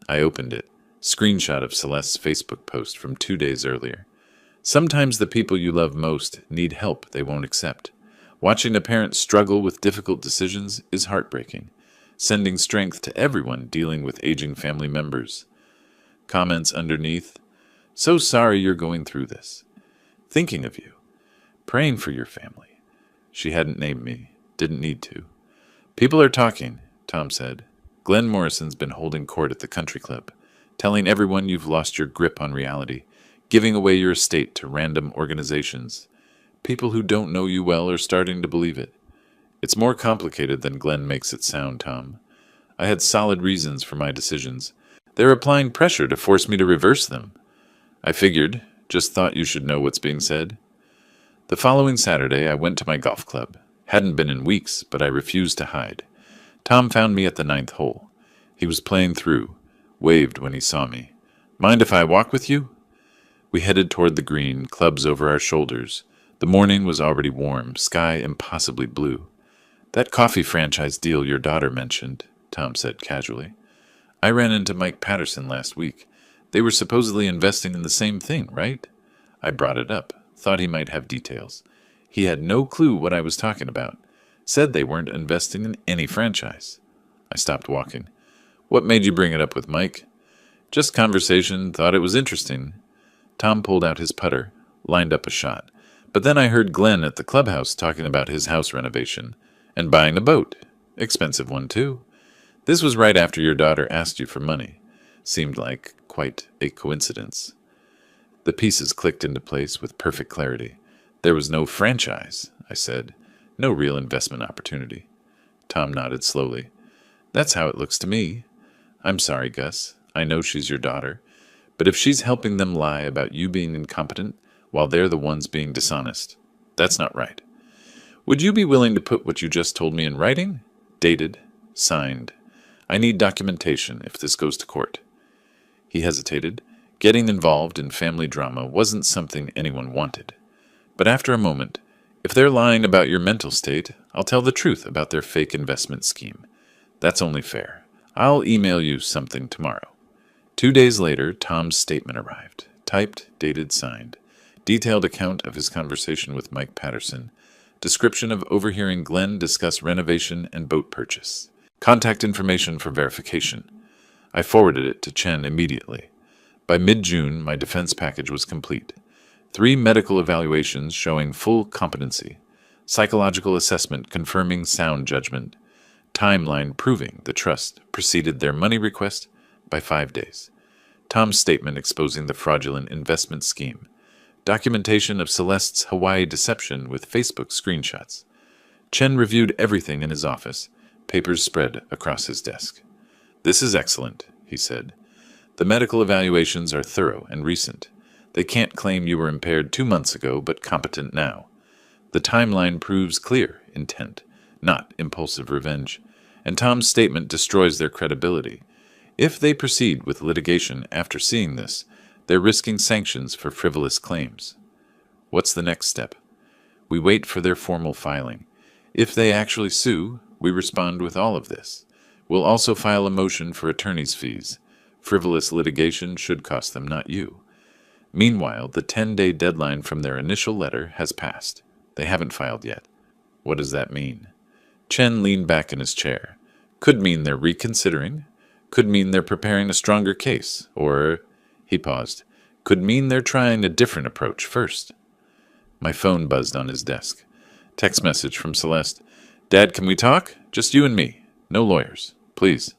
I opened it. Screenshot of Celeste's Facebook post from 2 days earlier. Sometimes the people you love most need help they won't accept. Watching a parent struggle with difficult decisions is heartbreaking, sending strength to everyone dealing with aging family members. Comments underneath. So sorry you're going through this. Thinking of you. Praying for your family. She hadn't named me. Didn't need to. People are talking, Tom said. Glenn Morrison's been holding court at the country club, telling everyone you've lost your grip on reality, giving away your estate to random organizations. People who don't know you well are starting to believe it. It's more complicated than Glenn makes it sound, Tom. I had solid reasons for my decisions. They're applying pressure to force me to reverse them. I figured, just thought you should know what's being said. The following Saturday, I went to my golf club. Hadn't been in weeks, but I refused to hide. Tom found me at the 9th hole. He was playing through, waved when he saw me. Mind if I walk with you? We headed toward the green, clubs over our shoulders. The morning was already warm, sky impossibly blue. That coffee franchise deal your daughter mentioned, Tom said casually. I ran into Mike Patterson last week. They were supposedly investing in the same thing, right? I brought it up, thought he might have details. He had no clue what I was talking about. Said they weren't investing in any franchise. I stopped walking. What made you bring it up with Mike? Just conversation, thought it was interesting. Tom pulled out his putter, lined up a shot. But then I heard Glenn at the clubhouse talking about his house renovation and buying a boat. Expensive one, too. This was right after your daughter asked you for money. Seemed like quite a coincidence. The pieces clicked into place with perfect clarity. There was no franchise, I said. No real investment opportunity. Tom nodded slowly. That's how it looks to me. I'm sorry, Gus. I know she's your daughter. But if she's helping them lie about you being incompetent while they're the ones being dishonest, that's not right. Would you be willing to put what you just told me in writing? Dated. Signed. I need documentation if this goes to court. He hesitated. Getting involved in family drama wasn't something anyone wanted. But after a moment, if they're lying about your mental state, I'll tell the truth about their fake investment scheme. That's only fair. I'll email you something tomorrow. 2 days later, Tom's statement arrived. Typed, dated, signed. Detailed account of his conversation with Mike Patterson. Description of overhearing Glenn discuss renovation and boat purchase. Contact information for verification. I forwarded it to Chen immediately. By mid-June, my defense package was complete. 3 medical evaluations showing full competency. Psychological assessment confirming sound judgment. Timeline proving the trust preceded their money request by 5 days. Tom's statement exposing the fraudulent investment scheme. Documentation of Celeste's Hawaii deception with Facebook screenshots. Chen reviewed everything in his office. Papers spread across his desk. "This is excellent," he said. "The medical evaluations are thorough and recent. They can't claim you were impaired 2 months ago, but competent now. The timeline proves clear intent, not impulsive revenge, and Tom's statement destroys their credibility. If they proceed with litigation after seeing this, they're risking sanctions for frivolous claims. What's the next step? We wait for their formal filing. If they actually sue, we respond with all of this. We'll also file a motion for attorney's fees. Frivolous litigation should cost them, not you. Meanwhile, the 10-day deadline from their initial letter has passed. They haven't filed yet. What does that mean?" Chen leaned back in his chair. "Could mean they're reconsidering. Could mean they're preparing a stronger case. Or," he paused, "could mean they're trying a different approach first." My phone buzzed on his desk. Text message from Celeste. "Dad, can we talk? Just you and me. No lawyers. Please."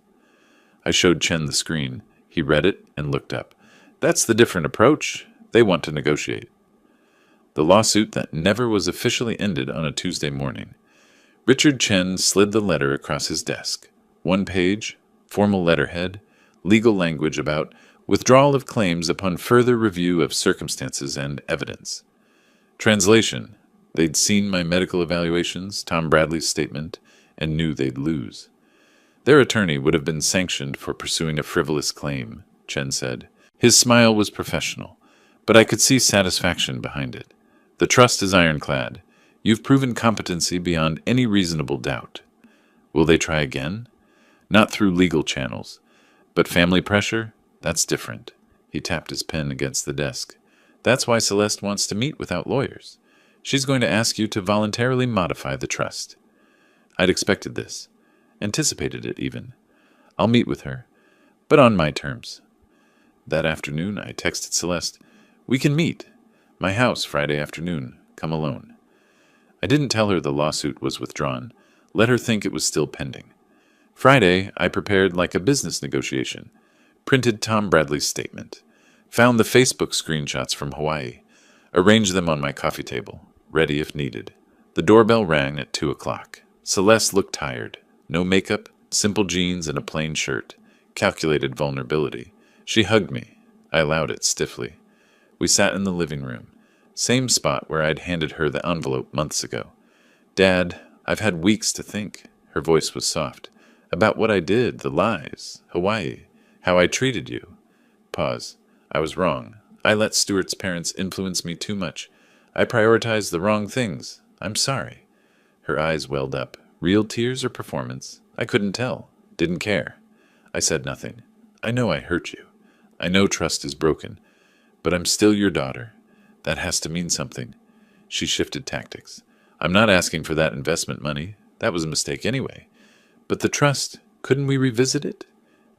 I showed Chen the screen. He read it and looked up. "That's the different approach. They want to negotiate." The lawsuit that never was officially ended on a Tuesday morning. Richard Chen slid the letter across his desk. 1 page, formal letterhead, legal language about withdrawal of claims upon further review of circumstances and evidence. Translation: they'd seen my medical evaluations, Tom Bradley's statement, and knew they'd lose. Their attorney would have been sanctioned for pursuing a frivolous claim, Chen said. His smile was professional, but I could see satisfaction behind it. The trust is ironclad. You've proven competency beyond any reasonable doubt. Will they try again? Not through legal channels. But family pressure? That's different. He tapped his pen against the desk. That's why Celeste wants to meet without lawyers. She's going to ask you to voluntarily modify the trust. I'd expected this. Anticipated it, even. I'll meet with her, but on my terms. That afternoon, I texted Celeste, "We can meet. My house Friday afternoon. Come alone." I didn't tell her the lawsuit was withdrawn. Let her think it was still pending. Friday, I prepared like a business negotiation. Printed Tom Bradley's statement. Found the Facebook screenshots from Hawaii. Arranged them on my coffee table, ready if needed. The doorbell rang at 2 o'clock. Celeste looked tired. No makeup, simple jeans and a plain shirt. Calculated vulnerability. She hugged me. I allowed it stiffly. We sat in the living room. Same spot where I'd handed her the envelope months ago. "Dad, I've had weeks to think." Her voice was soft. "About what I did, the lies, Hawaii, how I treated you." Pause. I was wrong. I let Stuart's parents influence me too much. I prioritized the wrong things. I'm sorry. Her eyes welled up. Real tears or performance? I couldn't tell. Didn't care. I said nothing. I know I hurt you. I know trust is broken. But I'm still your daughter. That has to mean something. She shifted tactics. I'm not asking for that investment money. That was a mistake anyway. But the trust, couldn't we revisit it?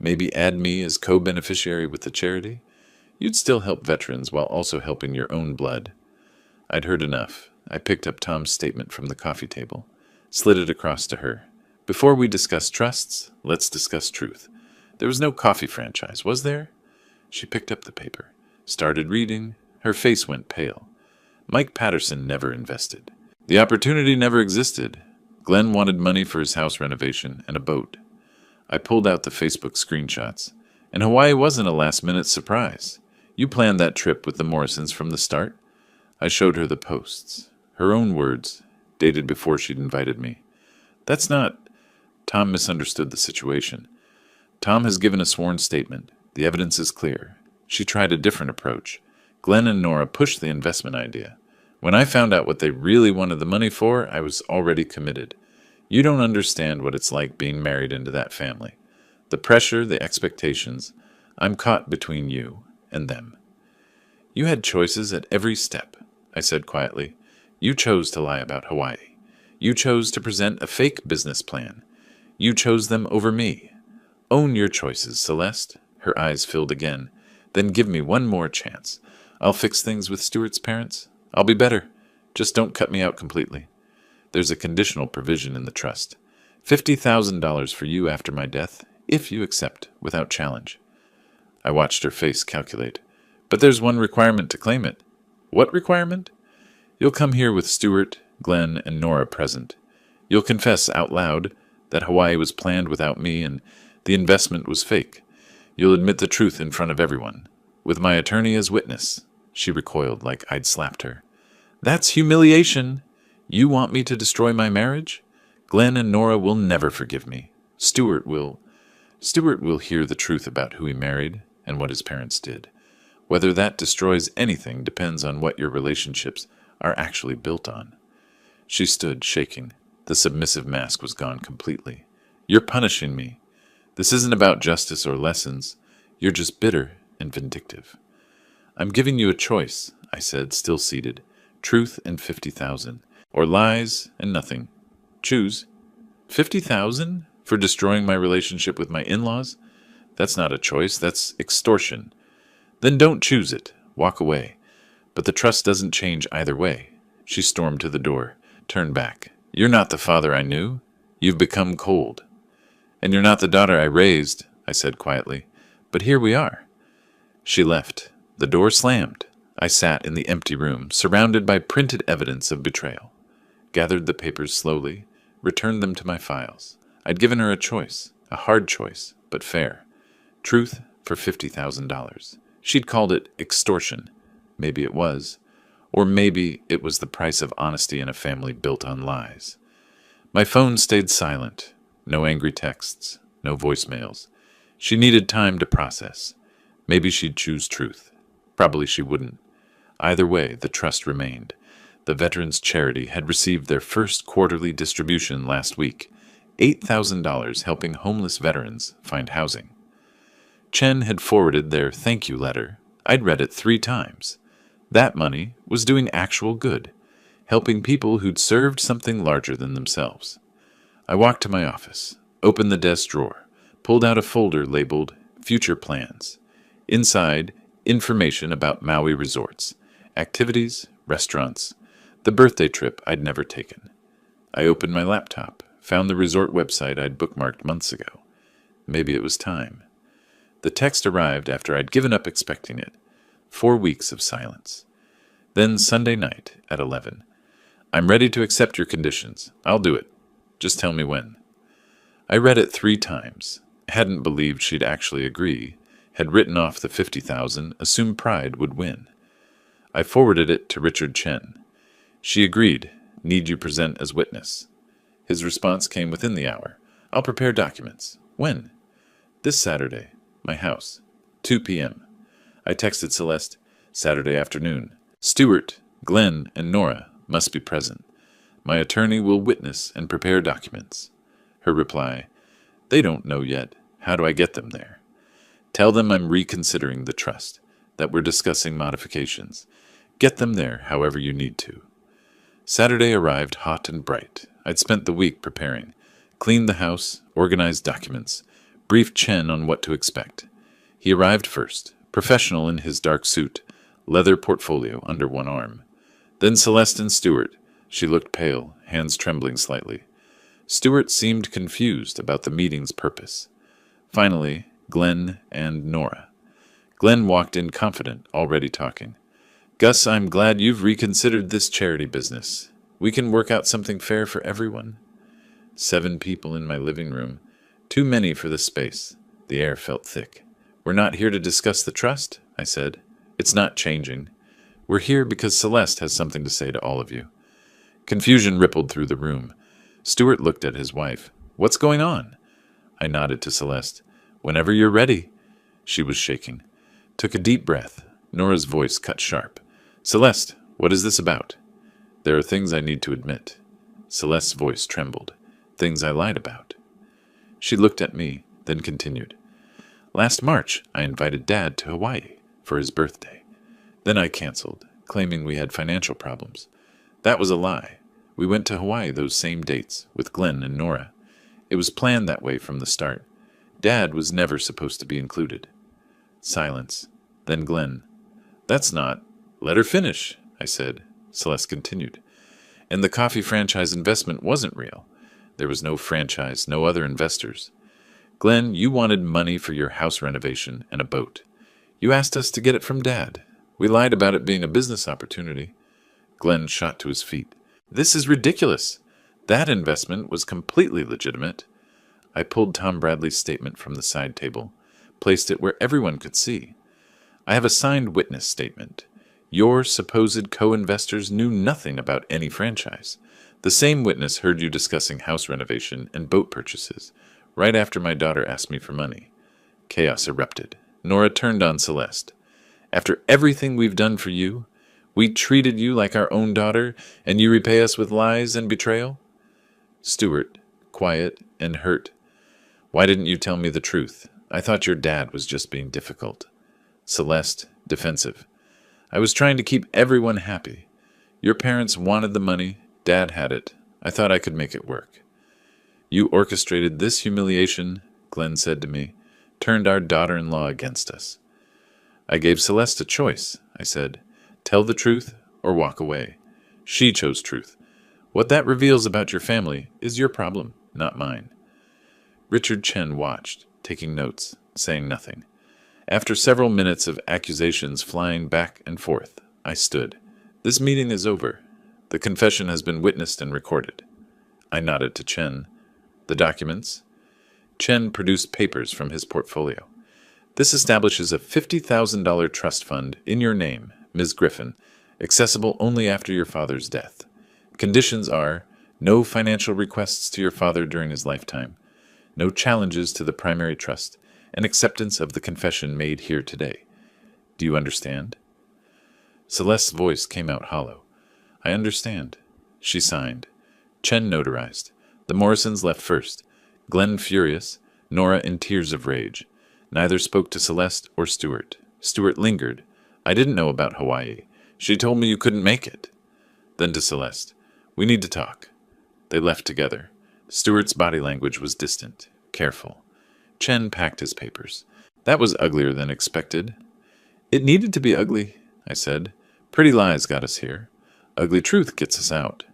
Maybe add me as co-beneficiary with the charity? You'd still help veterans while also helping your own blood. I'd heard enough. I picked up Tom's statement from the coffee table, slid it across to her. Before we discuss trusts, let's discuss truth. There was no coffee franchise, was there? She picked up the paper, started reading. Her face went pale. Mike Patterson never invested. The opportunity never existed. Glenn wanted money for his house renovation and a boat. I pulled out the Facebook screenshots. And Hawaii wasn't a last-minute surprise. You planned that trip with the Morrisons from the start. I showed her the posts. Her own words, dated before she'd invited me. That's not... Tom misunderstood the situation. Tom has given a sworn statement. The evidence is clear. She tried a different approach. Glenn and Nora pushed the investment idea. When I found out what they really wanted the money for, I was already committed. You don't understand what it's like being married into that family. The pressure, the expectations. I'm caught between you and them. You had choices at every step, I said quietly. You chose to lie about Hawaii. You chose to present a fake business plan. You chose them over me. Own your choices, Celeste. Her eyes filled again. Then give me one more chance. I'll fix things with Stuart's parents. I'll be better. Just don't cut me out completely. There's a conditional provision in the trust. $50,000 for you after my death, if you accept, without challenge. I watched her face calculate. But there's one requirement to claim it. What requirement? You'll come here with Stuart, Glenn, and Nora present. You'll confess out loud that Hawaii was planned without me and the investment was fake. You'll admit the truth in front of everyone. With my attorney as witness. She recoiled like I'd slapped her. That's humiliation. You want me to destroy my marriage? Glenn and Nora will never forgive me. Stuart will hear the truth about who he married and what his parents did. Whether that destroys anything depends on what your relationships are actually built on. She stood, shaking. The submissive mask was gone completely. You're punishing me. This isn't about justice or lessons. You're just bitter and vindictive. I'm giving you a choice, I said, still seated. Truth and 50,000. Or lies and nothing. Choose. 50,000? For destroying my relationship with my in-laws? That's not a choice, that's extortion. Then don't choose it. Walk away. But the trust doesn't change either way. She stormed to the door, turned back. You're not the father I knew. You've become cold. And you're not the daughter I raised, I said quietly. But here we are. She left. The door slammed. I sat in the empty room, surrounded by printed evidence of betrayal. Gathered the papers slowly, returned them to my files. I'd given her a choice, a hard choice, but fair. Truth for $50,000. She'd called it extortion. Maybe it was. Or maybe it was the price of honesty in a family built on lies. My phone stayed silent. No angry texts, no voicemails. She needed time to process. Maybe she'd choose truth. Probably she wouldn't. Either way, the trust remained. The Veterans Charity had received their first quarterly distribution last week, $8,000 helping homeless veterans find housing. Chen had forwarded their thank you letter. I'd read it 3 times. That money was doing actual good, helping people who'd served something larger than themselves. I walked to my office, opened the desk drawer, pulled out a folder labeled Future Plans. Inside, information about Maui resorts, activities, restaurants, the birthday trip I'd never taken. I opened my laptop, found the resort website I'd bookmarked months ago. Maybe it was time. The text arrived after I'd given up expecting it. 4 weeks of silence. Then Sunday night at 11. I'm ready to accept your conditions. I'll do it. Just tell me when. I read it 3 times. Hadn't believed she'd actually agree. Had written off the 50,000, assumed pride would win. I forwarded it to Richard Chen. She agreed. Need you present as witness. His response came within the hour. I'll prepare documents. When? This Saturday. My house. 2 p.m. I texted Celeste. Saturday afternoon. Stuart, Glenn, and Nora must be present. My attorney will witness and prepare documents. Her reply. They don't know yet. How do I get them there? Tell them I'm reconsidering the trust, that we're discussing modifications. Get them there however you need to. Saturday arrived hot and bright. I'd spent the week preparing. Cleaned the house, organized documents, briefed Chen on what to expect. He arrived first, professional in his dark suit, leather portfolio under one arm. Then Celeste and Stuart. She looked pale, hands trembling slightly. Stuart seemed confused about the meeting's purpose. Finally, Glenn and Nora. Glenn walked in confident, already talking. Gus, I'm glad you've reconsidered this charity business. We can work out something fair for everyone. 7 people in my living room. Too many for the space. The air felt thick. We're not here to discuss the trust, I said. It's not changing. We're here because Celeste has something to say to all of you. Confusion rippled through the room. Stuart looked at his wife. What's going on? I nodded to Celeste. Whenever you're ready. She was shaking. Took a deep breath. Nora's voice cut sharp. Celeste, what is this about? There are things I need to admit. Celeste's voice trembled. Things I lied about. She looked at me, then continued. Last March, I invited Dad to Hawaii for his birthday. Then I canceled, claiming we had financial problems. That was a lie. We went to Hawaii those same dates, with Glenn and Nora. It was planned that way from the start. Dad was never supposed to be included. Silence. Then Glenn. That's not. Let her finish, I said. Celeste continued. And the coffee franchise investment wasn't real. There was no franchise, no other investors. Glenn, you wanted money for your house renovation and a boat. You asked us to get it from Dad. We lied about it being a business opportunity. Glenn shot to his feet. This is ridiculous. That investment was completely legitimate. I pulled Tom Bradley's statement from the side table, placed it where everyone could see. I have a signed witness statement. Your supposed co-investors knew nothing about any franchise. The same witness heard you discussing house renovation and boat purchases, right after my daughter asked me for money. Chaos erupted. Nora turned on Celeste. After everything we've done for you, we treated you like our own daughter, and you repay us with lies and betrayal? Stuart, quiet and hurt. Why didn't you tell me the truth? I thought your dad was just being difficult. Celeste, defensive. I was trying to keep everyone happy. Your parents wanted the money. Dad had it. I thought I could make it work. You orchestrated this humiliation, Glenn said to me, turned our daughter-in-law against us. I gave Celeste a choice, I said. Tell the truth or walk away. She chose truth. What that reveals about your family is your problem, not mine. Richard Chen watched, taking notes, saying nothing. After several minutes of accusations flying back and forth, I stood. This meeting is over. The confession has been witnessed and recorded. I nodded to Chen. The documents? Chen produced papers from his portfolio. This establishes a $50,000 trust fund in your name, Ms. Griffin, accessible only after your father's death. Conditions are no financial requests to your father during his lifetime, no challenges to the primary trust, and acceptance of the confession made here today. Do you understand? Celeste's voice came out hollow. I understand. She signed. Chen notarized. The Morrisons left first. Glenn furious, Nora in tears of rage. Neither spoke to Celeste or Stuart. Stuart lingered. I didn't know about Hawaii. She told me you couldn't make it. Then to Celeste. We need to talk. They left together. Stuart's body language was distant, careful. Chen packed his papers. That was uglier than expected. It needed to be ugly, I said. Pretty lies got us here. Ugly truth gets us out.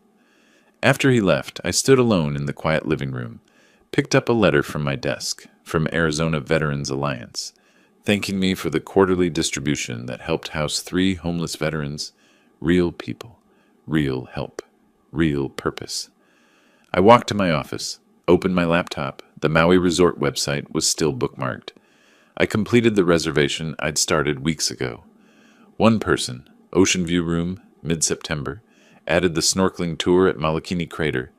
After he left, I stood alone in the quiet living room, picked up a letter from my desk, from Arizona Veterans Alliance, thanking me for the quarterly distribution that helped house 3 homeless veterans, real people, real help, real purpose. I walked to my office, opened my laptop. The Maui Resort website was still bookmarked. I completed the reservation I'd started weeks ago. One person, Ocean View Room, mid-September, added the snorkeling tour at Malakini Crater,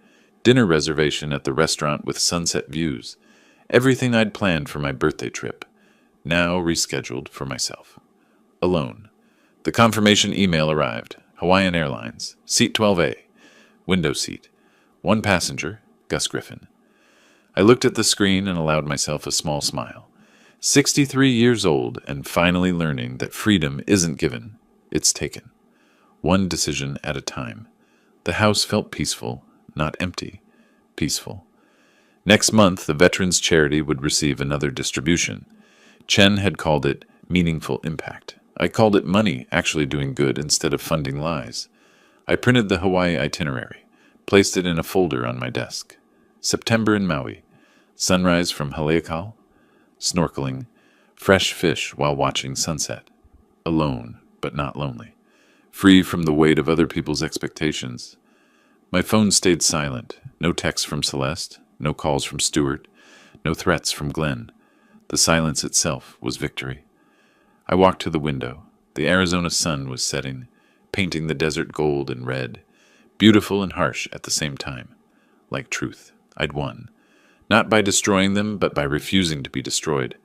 dinner reservation at the restaurant with sunset views, everything I'd planned for my birthday trip, now rescheduled for myself. Alone. The confirmation email arrived. Hawaiian Airlines, seat 12A, window seat. 1 passenger, Gus Griffin. I looked at the screen and allowed myself a small smile. 63 years old and finally learning that freedom isn't given, it's taken. One decision at a time. The house felt peaceful, not empty, peaceful. Next month, the Veterans Charity would receive another distribution. Chen had called it meaningful impact. I called it money actually doing good instead of funding lies. I printed the Hawaii itinerary, placed it in a folder on my desk. September in Maui. Sunrise from Haleakala. Snorkeling. Fresh fish while watching sunset. Alone, but not lonely. Free from the weight of other people's expectations. My phone stayed silent. No texts from Celeste. No calls from Stuart. No threats from Glenn. The silence itself was victory. I walked to the window. The Arizona sun was setting, painting the desert gold and red, beautiful and harsh at the same time. Like truth, I'd won. Not by destroying them, but by refusing to be destroyed.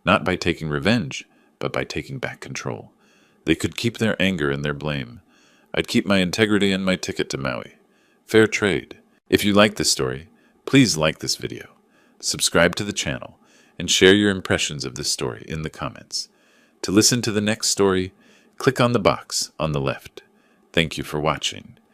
Not by taking revenge, but by taking back control. They could keep their anger and their blame. I'd keep my integrity and my ticket to Maui. Fair trade. If you like this story, please like this video, subscribe to the channel, and share your impressions of this story in the comments. To listen to the next story, click on the box on the left. Thank you for watching.